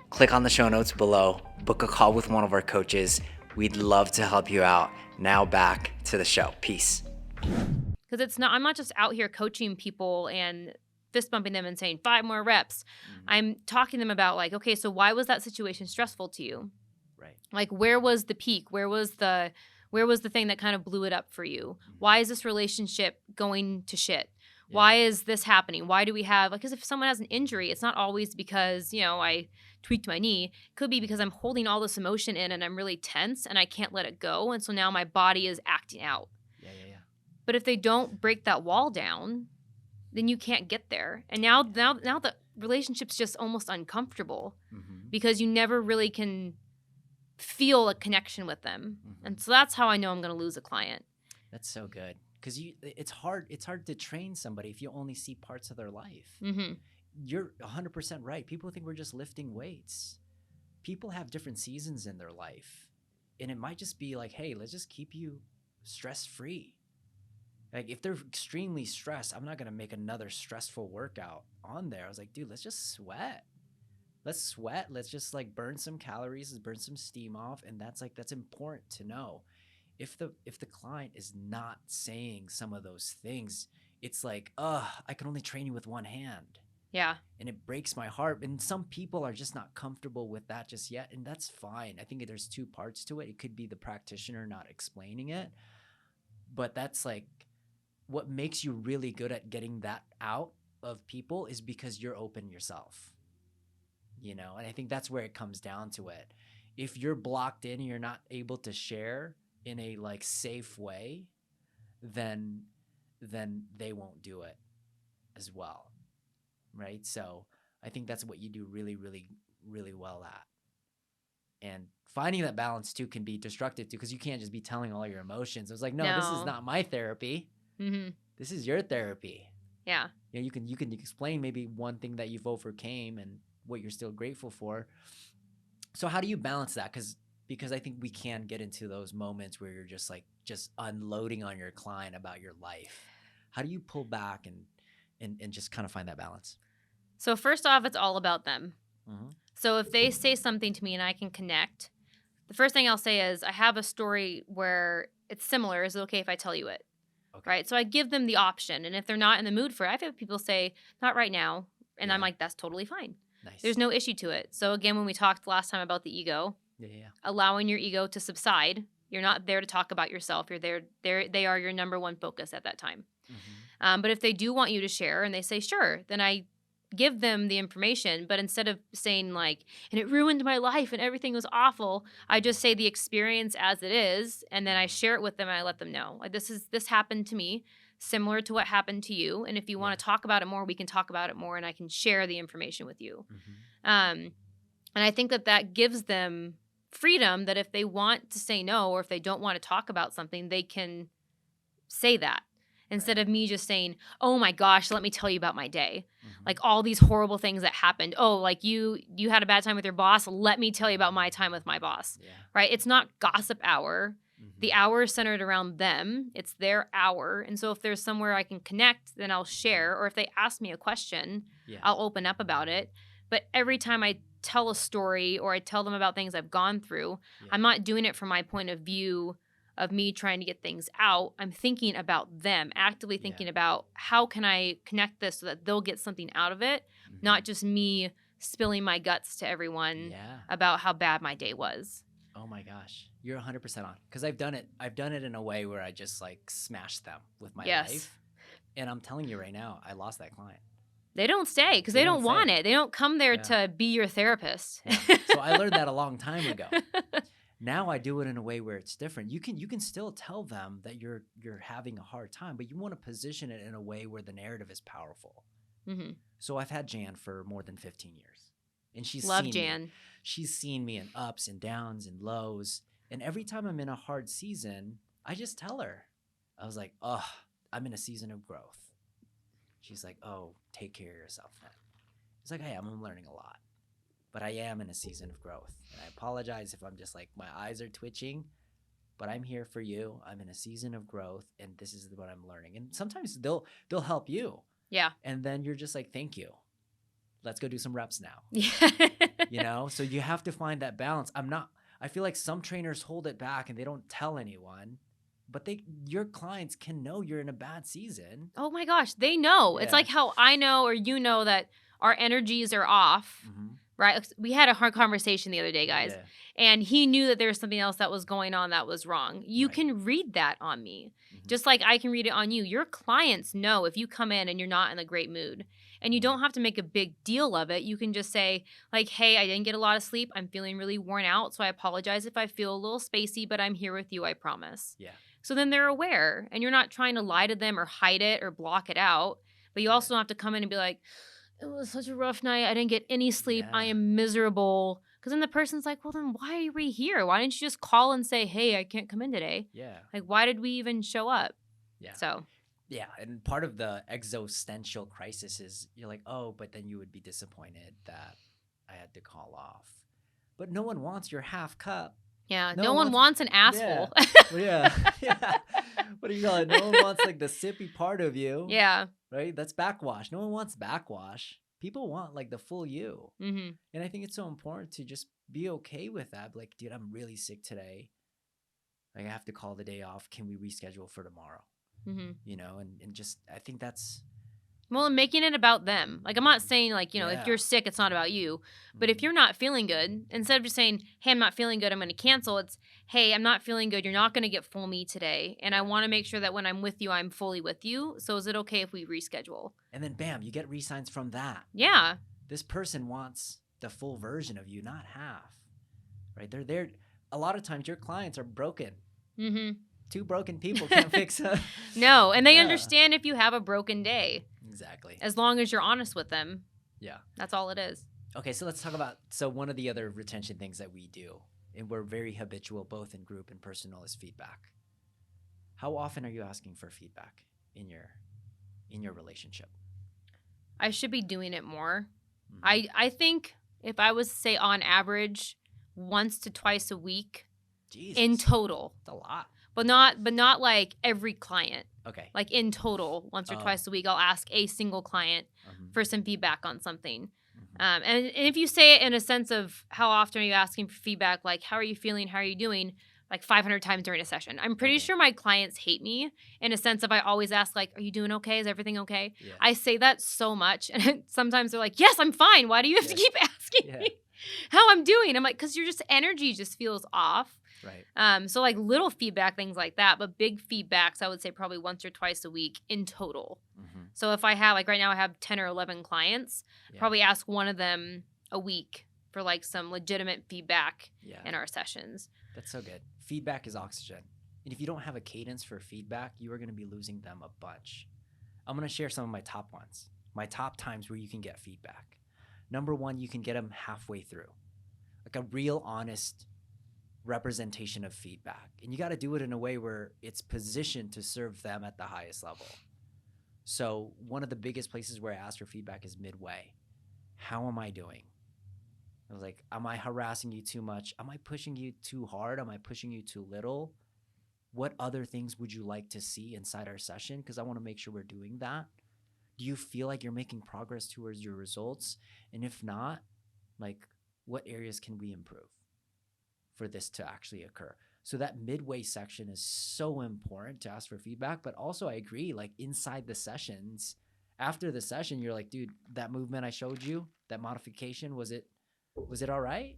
click on the show notes below, book a call with one of our coaches. We'd love to help you out. Now back to the show. Peace. Because I'm not just out here coaching people and fist bumping them and saying 5 more reps. Mm-hmm. I'm talking to them about like, okay, so why was that situation stressful to you? Right. Like, where was the peak? Where was the thing that kind of blew it up for you? Mm-hmm. Why is this relationship going to shit? Yeah. Why is this happening? Why do we have, because if someone has an injury, it's not always because, I tweaked my knee. It could be because I'm holding all this emotion in and I'm really tense and I can't let it go. And so now my body is acting out. Yeah. But if they don't break that wall down, then you can't get there. And now the relationship's just almost uncomfortable because you never really can feel a connection with them. Mm-hmm. And so that's how I know I'm going to lose a client. That's so good. Because it's hard to train somebody if you only see parts of their life. Mm-hmm. You're 100% right. People think we're just lifting weights. People have different seasons in their life. And it might just be like, hey, let's just keep you stress-free. Like, if they're extremely stressed, I'm not going to make another stressful workout on there. I was like, dude, let's just sweat. Let's sweat. Let's just like burn some calories, burn some steam off. And that's important to know. If the client is not saying some of those things, it's like, I can only train you with one hand. Yeah. And it breaks my heart. And some people are just not comfortable with that just yet. And that's fine. I think there's 2 parts to it. It could be the practitioner not explaining it. But that's like, what makes you really good at getting that out of people is because you're open yourself. And I think that's where it comes down to it. If you're blocked in and you're not able to share in a like safe way, then they won't do it as well. Right? So I think that's what you do really, really, really well at. And finding that balance too can be destructive too, because you can't just be telling all your emotions. It's like, no, this is not my therapy. Mm-hmm. This is your therapy. Yeah. You can explain maybe one thing that you've overcame and what you're still grateful for. So how do you balance that? Because I think we can get into those moments where you're just unloading on your client about your life. How do you pull back and just kind of find that balance? So first off, it's all about them. Mm-hmm. So if they say something to me and I can connect, the first thing I'll say is, I have a story where it's similar. Is it okay if I tell you it? Okay. Right. So I give them the option. And if they're not in the mood for it, I've had people say, not right now. And I'm like, that's totally fine. Nice. There's no issue to it. So again, when we talked last time about the ego, allowing your ego to subside, you're not there to talk about yourself. You're there. They are your number one focus at that time. Mm-hmm. But if they do want you to share and they say, sure, then I give them the information. But instead of saying like, and it ruined my life and everything was awful, I just say the experience as it is. And then I share it with them and I let them know, like, this happened to me, similar to what happened to you. And if you want to talk about it more, we can talk about it more and I can share the information with you. Mm-hmm. And I think that gives them freedom, that if they want to say no, or if they don't want to talk about something, they can say that. instead of me just saying, oh my gosh, let me tell you about my day. Like all these horrible things that happened. Oh, like you had a bad time with your boss. Let me tell you about my time with my boss, right? It's not gossip hour. The hour is centered around them. It's their hour. And so if there's somewhere I can connect, then I'll share. Or if they ask me a question, I'll open up about it. But every time I tell a story or I tell them about things I've gone through, I'm not doing it from my point of view of me trying to get things out. I'm thinking about them, actively thinking about how can I connect this so that they'll get something out of it, not just me spilling my guts to everyone about how bad my day was. Oh my gosh. You're 100% on. Because I've done it. I've done it in a way where I just like smashed them with my life. And I'm telling you right now, I lost that client. They don't stay because they don't want it. They don't come there to be your therapist. So I learned that a long time ago. Now I do it in a way where it's different. You can still tell them that you're having a hard time, but you want to position it in a way where the narrative is powerful. So I've had Jan for more than 15 years. And she's seen me in ups and downs and lows. And every time I'm in a hard season, I just tell her. I was like, oh, I'm in a season of growth. She's like, oh, take care of yourself then. It's like, I'm learning a lot. But I am in a season of growth. And I apologize if I'm just like, my eyes are twitching. But I'm here for you. I'm in a season of growth. And this is what I'm learning. And sometimes they'll help you. Yeah. And then you're just like, thank you. Let's go do some reps now. Yeah. So you have to find that balance. I feel like some trainers hold it back and they don't tell anyone, but your clients can know you're in a bad season. Oh my gosh, they know. It's like how I know or you know that our energies are off, right? We had a hard conversation the other day, guys, and he knew that there was something else that was going on that was wrong. You can read that on me, just like I can read it on you. Your clients know if you come in and you're not in a great mood. And you don't have to make a big deal of it. You can just say, like, hey, I didn't get a lot of sleep. I'm feeling really worn out. So I apologize if I feel a little spacey, but I'm here with you, I promise. Yeah. So then they're aware. And you're not trying to lie to them or hide it or block it out. But you also don't have to come in and be like, it was such a rough night. I didn't get any sleep. I am miserable. Because then the person's like, well, then why are we here? Why didn't you just call and say, hey, I can't come in today? Yeah. Like, why did we even show up? Yeah. So. Yeah, and part of the existential crisis is you're like, oh, but then you would be disappointed that I had to call off. But no one wants your half cup. Yeah, no one wants an asshole. Yeah. What do you call it? No one wants like the sippy part of you. Yeah. Right? That's backwash. No one wants backwash. People want like the full you. And I think it's so important to just be okay with that. Like, dude, I'm really sick today. Like, I have to call the day off. Can we reschedule for tomorrow? And just, I think that's. Well, and making it about them. Like, I'm not saying, like, if you're sick, it's not about you. But if you're not feeling good, instead of just saying, hey, I'm not feeling good, I'm going to cancel, it's, hey, I'm not feeling good, you're not going to get full me today. And I want to make sure that when I'm with you, I'm fully with you. So is it okay if we reschedule? And then, bam, you get re-signs from that. Yeah. This person wants the full version of you, not half. Right? They're there. A lot of times, your clients are broken. Two broken people can't fix it. No, and they understand if you have a broken day. Exactly. As long as you're honest with them. Yeah. That's all it is. Okay, so let's talk about, one of the other retention things that we do, and we're very habitual both in group and personal, is feedback. How often are you asking for feedback in your relationship? I should be doing it more. I think if I was to say on average, once to twice a week. Jesus. In total. That's a lot. But not like every client. Okay. Like in total, once or twice a week, I'll ask a single client for some feedback on something. And if you say it in a sense of how often are you asking for feedback, like how are you feeling, how are you doing, like 500 times during a session, I'm pretty sure my clients hate me in a sense of I always ask, like, are you doing okay? Is everything okay? Yeah. I say that so much. And sometimes they're like, yes, I'm fine. Why do you have to keep asking me how I'm doing? I'm like, because your energy just feels off. Right. So like little feedback, things like that, but big feedbacks, I would say probably once or twice a week in total. So if I have, like right now I have 10 or 11 clients, probably ask one of them a week for like some legitimate feedback in our sessions. That's so good. Feedback is oxygen. And if you don't have a cadence for feedback, you are going to be losing them a bunch. I'm going to share some of my top ones, my top times where you can get feedback. Number one, you can get them halfway through. Like a real honest representation of feedback. And you got to do it in a way where it's positioned to serve them at the highest level. So one of the biggest places where I ask for feedback is midway. How am I doing? I was like, am I harassing you too much? Am I pushing you too hard? Am I pushing you too little? What other things would you like to see inside our session? Because I want to make sure we're doing that. Do you feel like you're making progress towards your results? And if not, like, what areas can we improve for this to actually occur? So that midway section is so important to ask for feedback. But also I agree, like inside the sessions, after the session, you're like, dude, that movement I showed you, that modification, was it all right?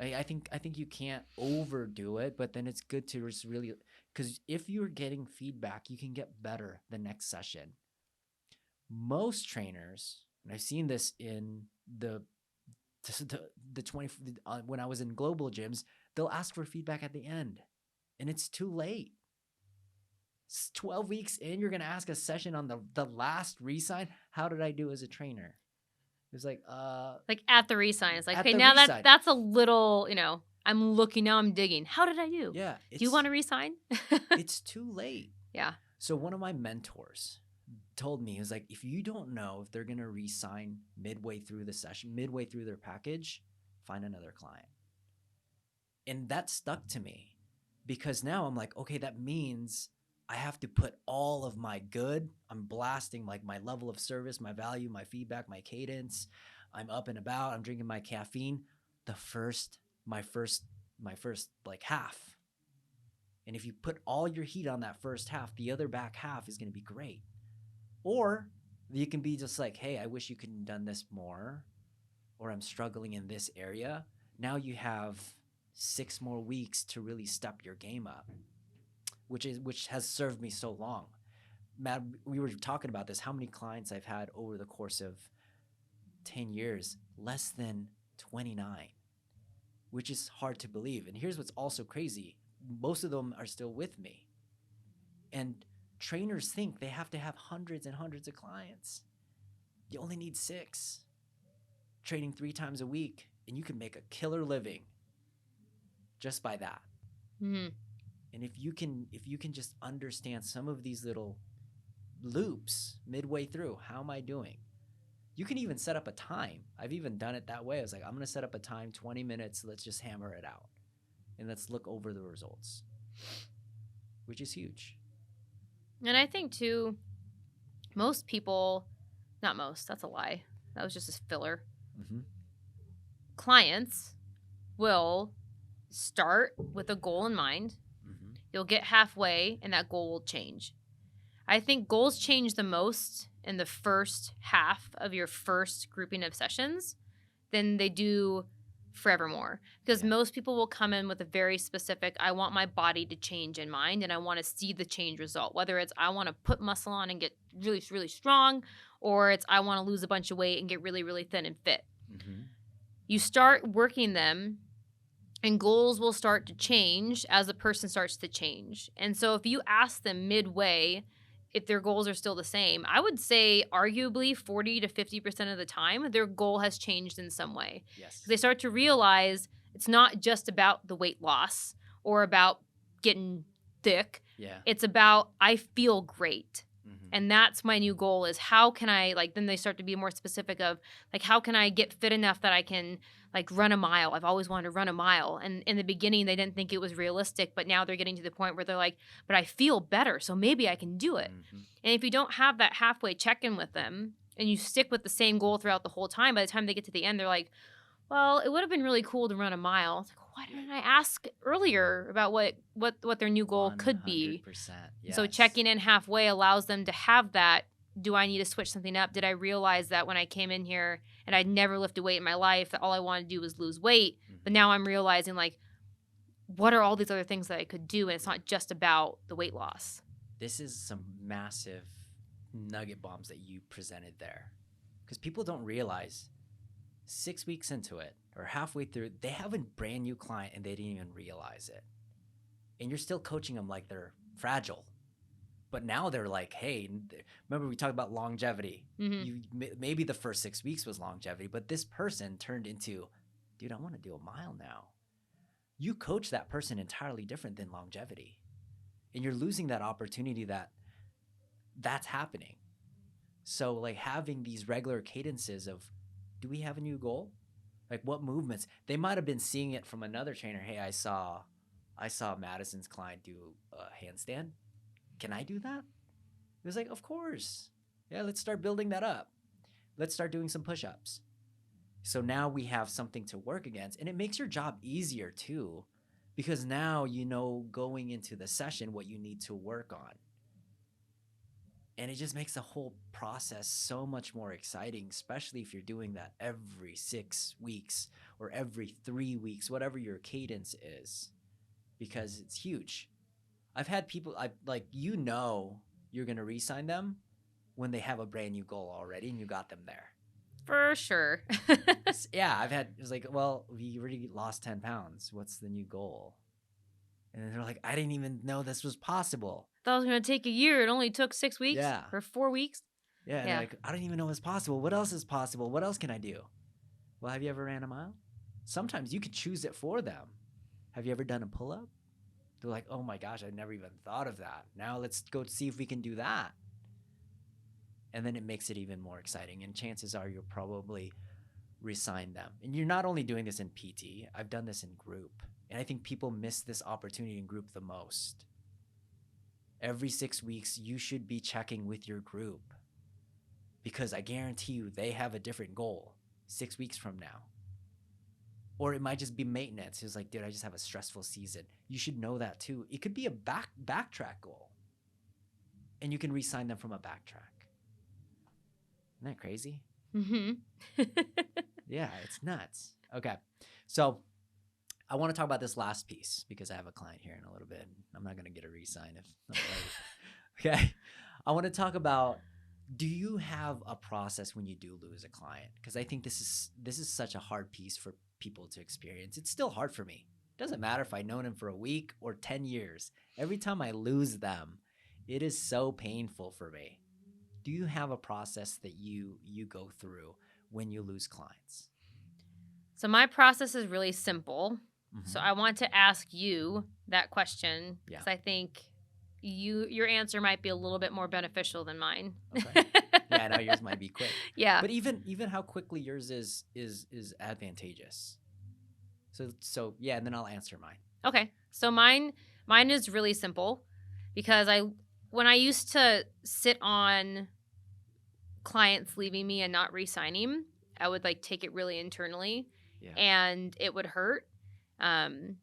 I think you can't overdo it, but then it's good to just really, because if you're getting feedback, you can get better the next session. Most trainers, and I've seen this in the 20 when I was in global gyms, they'll ask for feedback at the end, and it's too late. It's 12 weeks in, you're gonna ask a session on the last re-sign. How did I do as a trainer? It was like at the re-sign. It's like, okay, now that's a little, I'm looking, now I'm digging. How did I do? Yeah. Do you want to re-sign? It's too late. Yeah. So one of my mentors told me, he was like, if you don't know if they're going to re-sign midway through the session, midway through their package, find another client. And that stuck to me because now I'm like, okay, that means I have to put all of my good, I'm blasting like my level of service, my value, my feedback, my cadence. I'm up and about, I'm drinking my caffeine. My first like half. And if you put all your heat on that first half, the other back half is going to be great. Or you can be just like, hey, I wish you could have done this more, or I'm struggling in this area. Now you have 6 more weeks to really step your game up, which has served me so long. Matt, we were talking about this, how many clients I've had over the course of 10 years, less than 29, which is hard to believe. And here's what's also crazy. Most of them are still with me. And trainers think they have to have hundreds and hundreds of clients. You only need 6. Training 3 times a week, and you can make a killer living just by that. Mm-hmm. And if you can just understand some of these little loops midway through, how am I doing? You can even set up a time. I've even done it that way. I was like, I'm going to set up a time, 20 minutes. Let's just hammer it out. And let's look over the results, which is huge. And I think, too, most people, not most, that's a lie. That was just a filler. Mm-hmm. Clients will start with a goal in mind. Mm-hmm. You'll get halfway, and that goal will change. I think goals change the most in the first half of your first grouping of sessions than they do forevermore. Because most people will come in with a very specific, I want my body to change in mind, and I want to see the change result. Whether it's I want to put muscle on and get really, really strong, or it's I want to lose a bunch of weight and get really, really thin and fit. Mm-hmm. You start working them, and goals will start to change as the person starts to change. And so if you ask them midway if their goals are still the same, I would say arguably 40 to 50% of the time, their goal has changed in some way. Yes. They start to realize it's not just about the weight loss or about getting thick. Yeah. It's about, I feel great. Mm-hmm. And that's my new goal is how can I, then they start to be more specific of, how can I get fit enough that I can, run a mile? I've always wanted to run a mile. And in the beginning, they didn't think it was realistic, but now they're getting to the point where they're like, but I feel better, so maybe I can do it. Mm-hmm. And if you don't have that halfway check-in with them and you stick with the same goal throughout the whole time, by the time they get to the end, they're like, well, it would have been really cool to run a mile. It's like, why didn't I ask earlier about what their new goal could be? 100%. Yes. So checking in halfway allows them to have that. Do I need to switch something up? Did I realize that when I came in here and I'd never lifted weight in my life, that all I wanted to do was lose weight? Mm-hmm. But now I'm realizing, what are all these other things that I could do? And it's not just about the weight loss. This is some massive nugget bombs that you presented there. Because people don't realize 6 weeks into it or halfway through, they have a brand new client and they didn't even realize it. And you're still coaching them like they're fragile. But now they're like, hey, remember we talked about longevity. Mm-hmm. Maybe the first 6 weeks was longevity, but this person turned into, dude, I want to do a mile now. you coach that person entirely different than longevity. And you're losing that opportunity that's happening. So like having these regular cadences of, do we have a new goal? Like what movements? They might have been seeing it from another trainer. Hey, I saw Madison's client do a handstand. Can I do that? It was like, of course. Yeah, let's start building that up. Let's start doing some push-ups. So now we have something to work against, and it makes your job easier too, because now you know going into the session what you need to work on. And it just makes the whole process so much more exciting, especially if you're doing that every 6 weeks or every 3 weeks, whatever your cadence is, because it's huge. I've had people, you're going to re-sign them when they have a brand new goal already and you got them there. For sure. Yeah, it was like, well, we already lost 10 pounds. What's the new goal? And they're like, I didn't even know this was possible. Thought it was going to take a year. It only took 6 weeks. Yeah. Or 4 weeks. Yeah. And like, I don't even know it's possible. What else is possible? What else can I do? Well, have you ever ran a mile? Sometimes you could choose it for them. Have you ever done a pull-up? They're like, oh my gosh, I never even thought of that. Now let's go see if we can do that. And then it makes it even more exciting. And chances are you'll probably resign them. And you're not only doing this in PT. I've done this in group. And I think people miss this opportunity in group the most. Every 6 weeks, you should be checking with your group, because I guarantee you they have a different goal 6 weeks from now. Or it might just be maintenance. It's like, dude, I just have a stressful season. You should know that too. It could be a backtrack goal. And you can re-sign them from a backtrack. Isn't that crazy? Mm-hmm. Yeah, it's nuts. Okay. So I want to talk about this last piece because I have a client here in a little bit. I'm not going to get a re-sign if I'm late. Okay. I want to talk about, do you have a process when you do lose a client? Because I think this is such a hard piece for people to experience. It's still hard for me. It doesn't matter if I've known him for a week or 10 years. Every time I lose them, it is so painful for me. Do you have a process that you go through when you lose clients? So my process is really simple. Mm-hmm. So I want to ask you that question because I think your answer might be a little bit more beneficial than mine. Okay. Yeah, I know yours might be quick. Yeah. But even how quickly yours is advantageous. So yeah, and then I'll answer mine. Okay. So mine is really simple because when I used to sit on clients leaving me and not re-signing, I would like take it really internally and it would hurt. And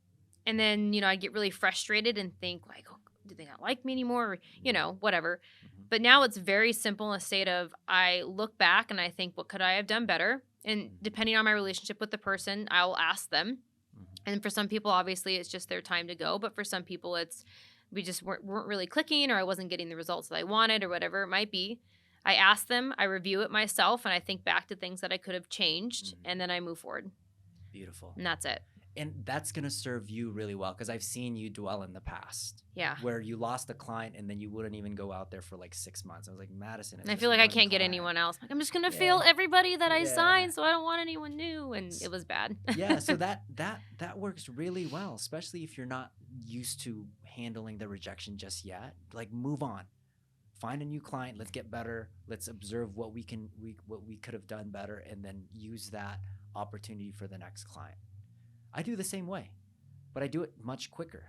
then, I'd get really frustrated and think like, oh, do they not like me anymore? Or, whatever. Mm-hmm. But now it's very simple in a state of I look back and I think, what could I have done better? And depending on my relationship with the person, I will ask them. Mm-hmm. And for some people, obviously, it's just their time to go. But for some people, it's we just weren't really clicking, or I wasn't getting the results that I wanted, or whatever it might be. I ask them, I review it myself, and I think back to things that I could have changed, and then I move forward. Beautiful. And that's it. And that's going to serve you really well because I've seen you dwell in the past. Yeah. Where you lost a client and then you wouldn't even go out there for like 6 months. I was like, Madison. And I feel like I can't get anyone else. Like, I'm just going to fail everybody that I signed, so I don't want anyone new. And it was bad. Yeah. So that works really well, especially if you're not used to handling the rejection just yet. Like, move on. Find a new client. Let's get better. Let's observe what we could have done better, and then use that opportunity for the next client. I do the same way, but I do it much quicker.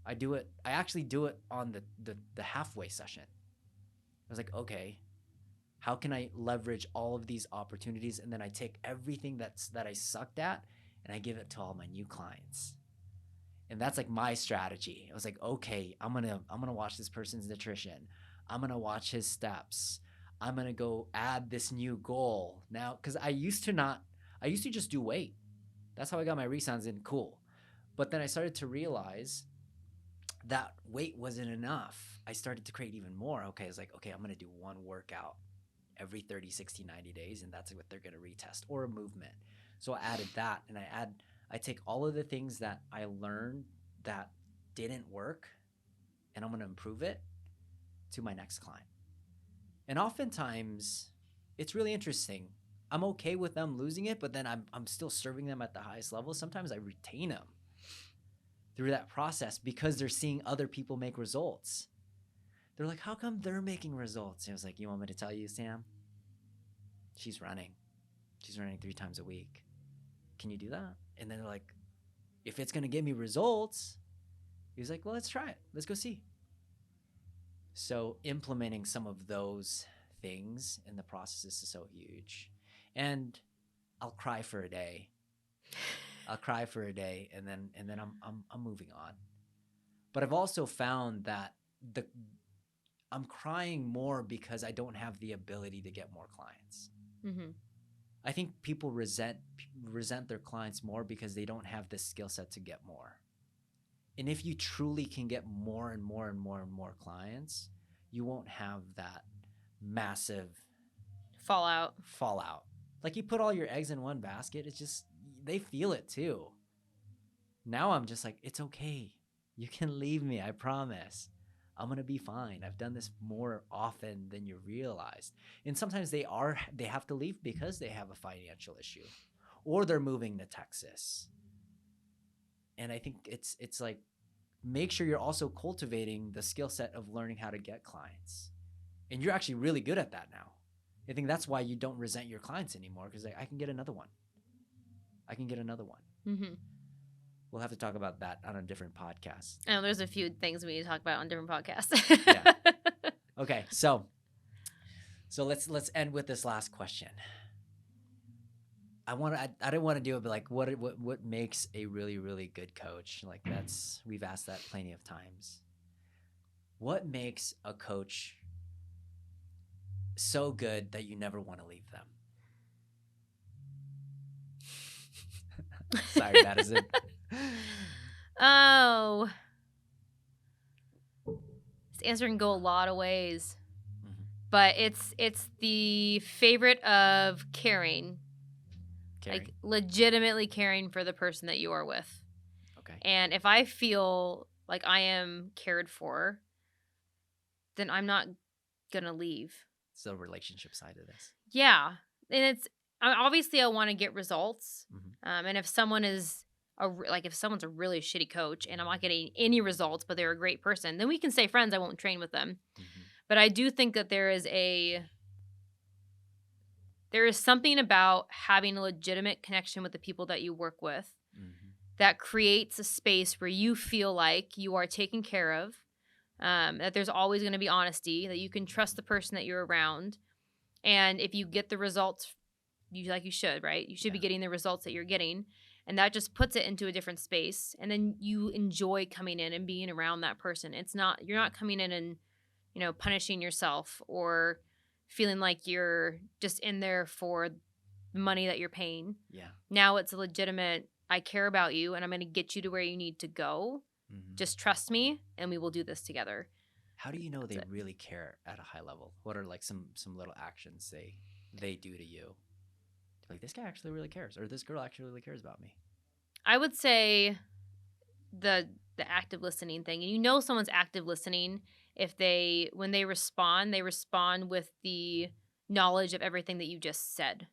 I actually do it on the halfway session. I was like, okay, how can I leverage all of these opportunities? And then I take everything that I sucked at and I give it to all my new clients. And that's like my strategy. I was like, okay, I'm gonna watch this person's nutrition. I'm gonna watch his steps. I'm gonna go add this new goal now, because I used to just do weight. That's how I got my re-signs in. Cool. But then I started to realize that weight wasn't enough. I started to create even more. Okay, I was like, okay, I'm going to do one workout every 30, 60, 90 days, and that's what they're going to retest, or a movement. So I added that, and I take all of the things that I learned that didn't work, and I'm going to improve it to my next client. And oftentimes, it's really interesting. I'm okay with them losing it, but then I'm still serving them at the highest level. Sometimes I retain them. through that process because they're seeing other people make results. They're like, how come they're making results? And I was like, you want me to tell you, Sam? She's running 3 times a week. Can you do that? And then they're like, if it's going to give me results, he was like, well, let's try it. Let's go see. So implementing some of those things in the process is so huge. And I'll cry for a day. And then I'm moving on. But I've also found that I'm crying more because I don't have the ability to get more clients. Mm-hmm. I think people resent their clients more because they don't have the skill set to get more. And if you truly can get more and more and more and more clients, you won't have that massive fallout. Like you put all your eggs in one basket, it's just, they feel it too. Now I'm just like, it's okay. You can leave me, I promise. I'm going to be fine. I've done this more often than you realize. And sometimes they have to leave because they have a financial issue or they're moving to Texas. And I think it's like, make sure you're also cultivating the skill set of learning how to get clients. And you're actually really good at that now. I think that's why you don't resent your clients anymore, because I can get another one. Mm-hmm. We'll have to talk about that on a different podcast. I know there's a few things we need to talk about on different podcasts. Yeah. Okay, so let's end with this last question. I didn't want to do it, but like, what makes a really, really good coach? Like we've asked that plenty of times. What makes a coach so good that you never want to leave them? Sorry, Madison. Oh. This answer can go a lot of ways. Mm-hmm. But it's the favorite of caring. Like legitimately caring for the person that you are with. Okay. And if I feel like I am cared for, then I'm not going to leave. It's the relationship side of this. Yeah. And it's obviously I want to get results. Mm-hmm. And if someone is if someone's a really shitty coach and I'm not getting any results, but they're a great person, then we can stay friends. I won't train with them. Mm-hmm. But I do think that there is something about having a legitimate connection with the people that you work with mm-hmm. that creates a space where you feel like you are taken care of, that there's always going to be honesty, that you can trust the person that you're around. And if you get the results, you should, right? You should be getting the results that you're getting. And that just puts it into a different space. And then you enjoy coming in and being around that person. You're not coming in and, punishing yourself or feeling like you're just in there for the money that you're paying. Yeah. Now it's a legitimate, I care about you and I'm going to get you to where you need to go. Mm-hmm. Just trust me and we will do this together. How do you know they really care at a high level? What are like some little actions they do to you? Like, this guy actually really cares, or this girl actually really cares about me. I would say the active listening thing. And someone's active listening if when they respond with the knowledge of everything that you just said.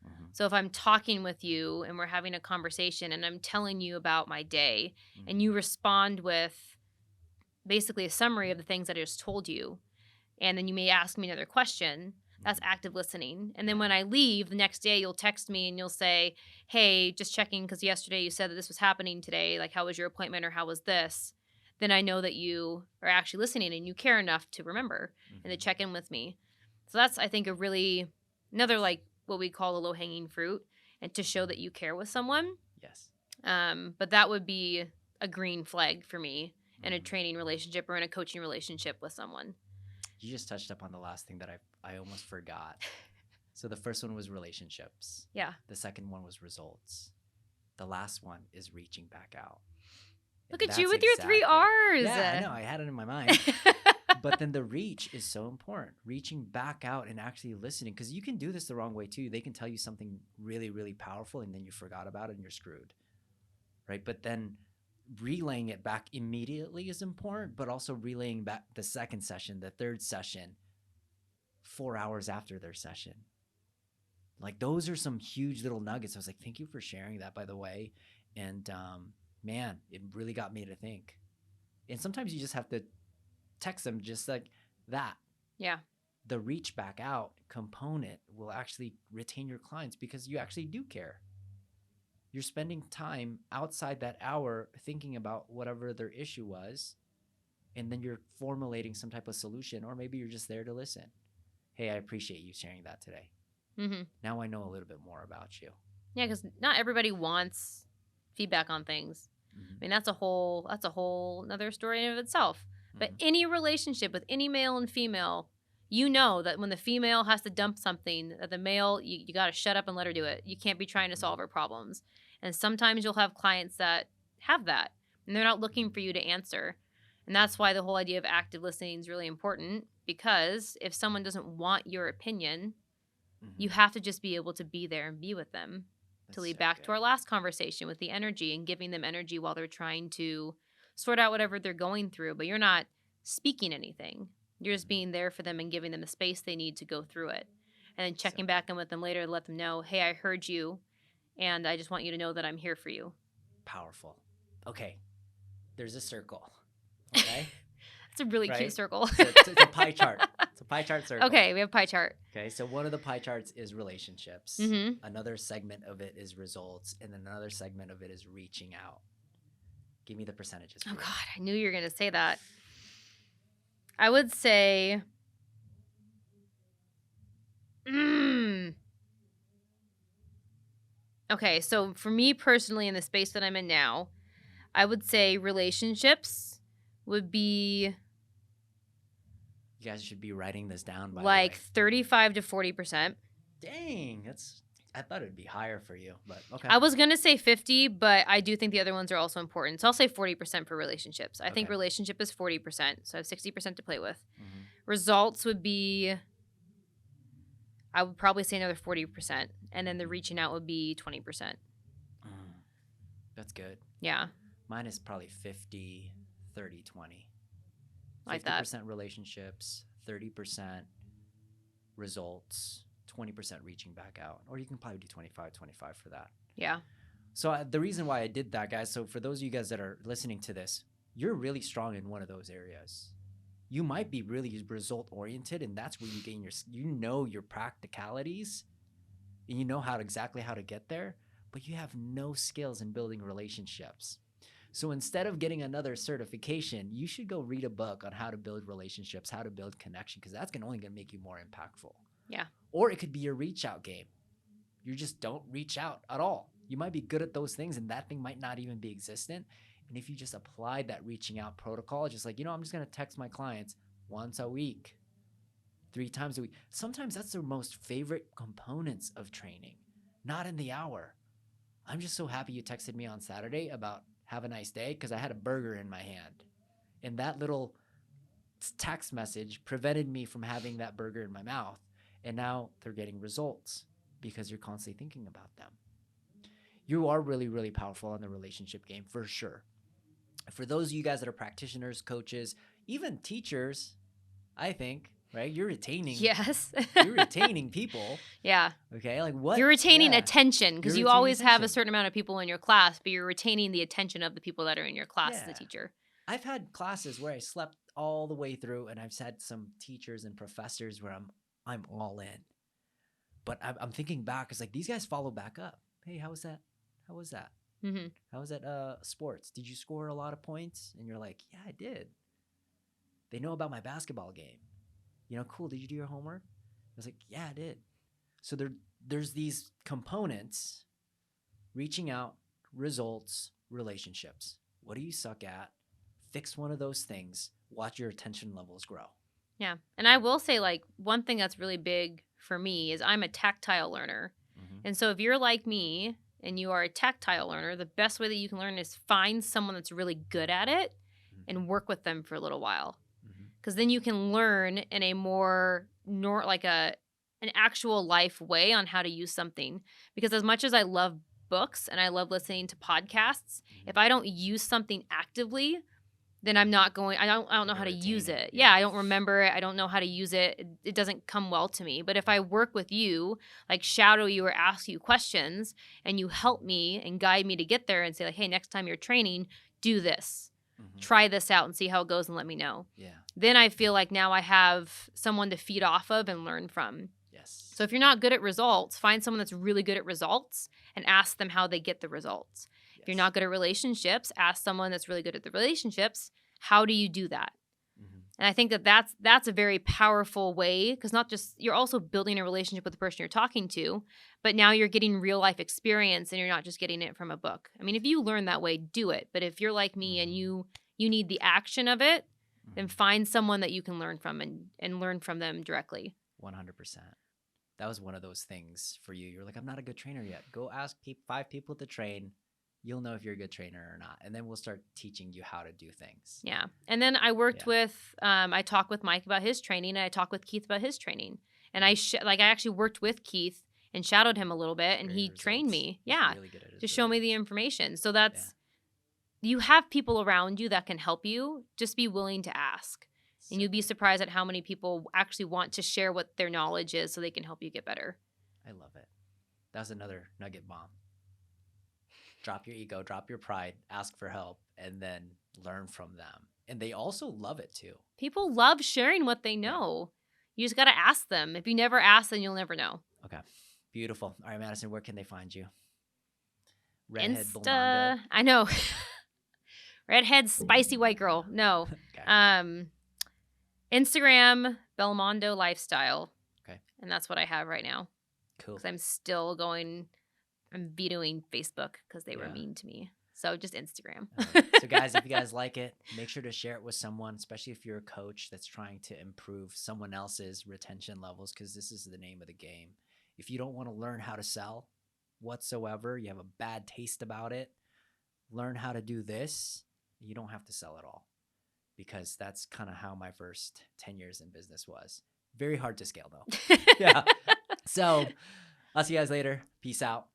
Mm-hmm. So if I'm talking with you and we're having a conversation and I'm telling you about my day mm-hmm. and you respond with basically a summary of the things that I just told you, and then you may ask me another question, that's active listening. And then when I leave the next day, you'll text me and you'll say, hey, just checking because yesterday you said that this was happening today. Like, how was your appointment or how was this? Then I know that you are actually listening and you care enough to remember mm-hmm. and to check in with me. So that's, I think, another like what we call a low-hanging fruit, and to show that you care with someone. Yes. But that would be a green flag for me in a training relationship or in a coaching relationship with someone. You just touched up on the last thing that I almost forgot. So the first one was relationships. Yeah. The second one was results. The last one is reaching back out. Look at you with your 3 R's. Yeah, I know. I had it in my mind. But then the reach is so important. Reaching back out and actually listening. Because you can do this the wrong way too. They can tell you something really, really powerful and then you forgot about it and you're screwed. Right? But then relaying it back immediately is important, but also relaying back the second session, the third session, 4 hours after their session. Like, those are some huge little nuggets. I was like, thank you for sharing that, by the way. And man, it really got me to think. And sometimes you just have to text them just like that. Yeah. The reach back out component will actually retain your clients because you actually do care. You're spending time outside that hour thinking about whatever their issue was, and then you're formulating some type of solution, or maybe you're just there to listen. Hey, I appreciate you sharing that today. Mm-hmm. Now I know a little bit more about you. Yeah, because not everybody wants feedback on things. Mm-hmm. I mean, that's a whole another story in of itself. Mm-hmm. But any relationship with any male and female, you know that when the female has to dump something, that the male, you got to shut up and let her do it. You can't be trying to solve her problems. And sometimes you'll have clients that have that, and they're not looking for you to answer. And that's why the whole idea of active listening is really important, because if someone doesn't want your opinion, you have to just be able to be there and be with them. To lead back to our last conversation with the energy and giving them energy while they're trying to sort out whatever they're going through, but you're not speaking anything. You're just being there for them and giving them the space they need to go through it. And then checking back in with them later to let them know, hey, I heard you, and I just want you to know that I'm here for you. Powerful. Okay. There's a circle. Okay. It's a really cute circle. It's a pie chart. It's a pie chart circle. Okay, we have a pie chart. Okay, so one of the pie charts is relationships. Mm-hmm. Another segment of it is results, and then another segment of it is reaching out. Give me the percentages. Oh, God, I knew you were going to say that. I would say... Okay, so for me personally, in the space that I'm in now, I would say relationships would be... You guys should be writing this down, by like the way. 35 to 40%. Dang, I thought it would be higher for you, but okay. I was going to say 50, but I do think the other ones are also important. So I'll say 40% for relationships. I think relationship is 40%, so I have 60% to play with. Mm-hmm. Results would be, I would probably say another 40%, and then the reaching out would be 20%. That's good. Yeah. Mine is probably 50, 30, 20. Like that. 50% relationships, 30% results, 20% reaching back out. Or you can probably do 25 for that. Yeah. So the reason why I did that, guys, so for those of you guys that are listening to this, you're really strong in one of those areas. You might be really result-oriented, and that's where you gain your practicalities, and you know exactly how to get there, but you have no skills in building relationships. So instead of getting another certification, you should go read a book on how to build relationships, how to build connection, because that's only going to make you more impactful. Yeah. Or it could be your reach out game. You just don't reach out at all. You might be good at those things, and that thing might not even be existent. And if you just applied that reaching out protocol, just like, I'm just going to text my clients once a week, 3 times a week. Sometimes that's their most favorite components of training, not in the hour. I'm just so happy you texted me on Saturday about have a nice day, because I had a burger in my hand. And that little text message prevented me from having that burger in my mouth. And now they're getting results because you're constantly thinking about them. You are really, really powerful on the relationship game, for sure. For those of you guys that are practitioners, coaches, even teachers, I think, right? You're retaining. Yes. You're retaining people. Yeah. Okay. Like what? You're retaining attention, because you always have a certain amount of people in your class, but you're retaining the attention of the people that are in your class as a teacher. I've had classes where I slept all the way through, and I've had some teachers and professors where I'm all in. But I'm thinking back, it's like these guys follow back up. Hey, how was that? How was that? Mm-hmm. How was that sports? Did you score a lot of points? And you're like, yeah, I did. They know about my basketball game. Cool. Did you do your homework? I was like, yeah, I did. So there's these components: reaching out, results, relationships. What do you suck at? Fix one of those things. Watch your attention levels grow. Yeah. And I will say, like, one thing that's really big for me is I'm a tactile learner. Mm-hmm. And so if you're like me and you are a tactile learner, the best way that you can learn is find someone that's really good at it and work with them for a little while. Because then you can learn in a more an actual life way on how to use something. Because as much as I love books and I love listening to podcasts, if I don't use something actively, then I'm not going, I don't know how to use it. Yeah, I don't remember it. I don't know how to use it. It doesn't come well to me. But if I work with you, like shadow you or ask you questions, and you help me and guide me to get there and say like, hey, next time you're training, do this. Try this out and see how it goes and let me know. Yeah. Then I feel like now I have someone to feed off of and learn from. Yes. So if you're not good at results, find someone that's really good at results and ask them how they get the results. Yes. If you're not good at relationships, ask someone that's really good at the relationships. How do you do that? And I think that's a very powerful way, because not just, you're also building a relationship with the person you're talking to, but now you're getting real life experience and you're not just getting it from a book. I mean, if you learn that way, do it. But if you're like me and you need the action of it, then find someone that you can learn from and learn from them directly. 100%. That was one of those things for you. You're like, I'm not a good trainer yet. Go ask 5 people to train. You'll know if you're a good trainer or not. And then we'll start teaching you how to do things. Yeah. And then I worked with, I talked with Mike about his training, and I talked with Keith about his training. And I actually worked with Keith and shadowed him a little bit, and he trained me. Really good at to show me the information. So that's, you have people around you that can help you. Just be willing to ask. And you'd be surprised at how many people actually want to share what their knowledge is so they can help you get better. I love it. That was another nugget bomb. Drop your ego, drop your pride, ask for help, and then learn from them. And they also love it too. People love sharing what they know. You just got to ask them. If you never ask, then you'll never know. Okay. Beautiful. All right, Madison, where can they find you? Redhead Insta. I know. Redhead spicy white girl. No. Okay. Instagram, Belmondo Lifestyle. Okay. And that's what I have right now. Cool. Because I'm vetoing Facebook because they were mean to me. So just Instagram. So guys, if you guys like it, make sure to share it with someone, especially if you're a coach that's trying to improve someone else's retention levels, because this is the name of the game. If you don't want to learn how to sell whatsoever, you have a bad taste about it, learn how to do this. You don't have to sell at all, because that's kind of how my first 10 years in business was. Very hard to scale though. Yeah. So I'll see you guys later. Peace out.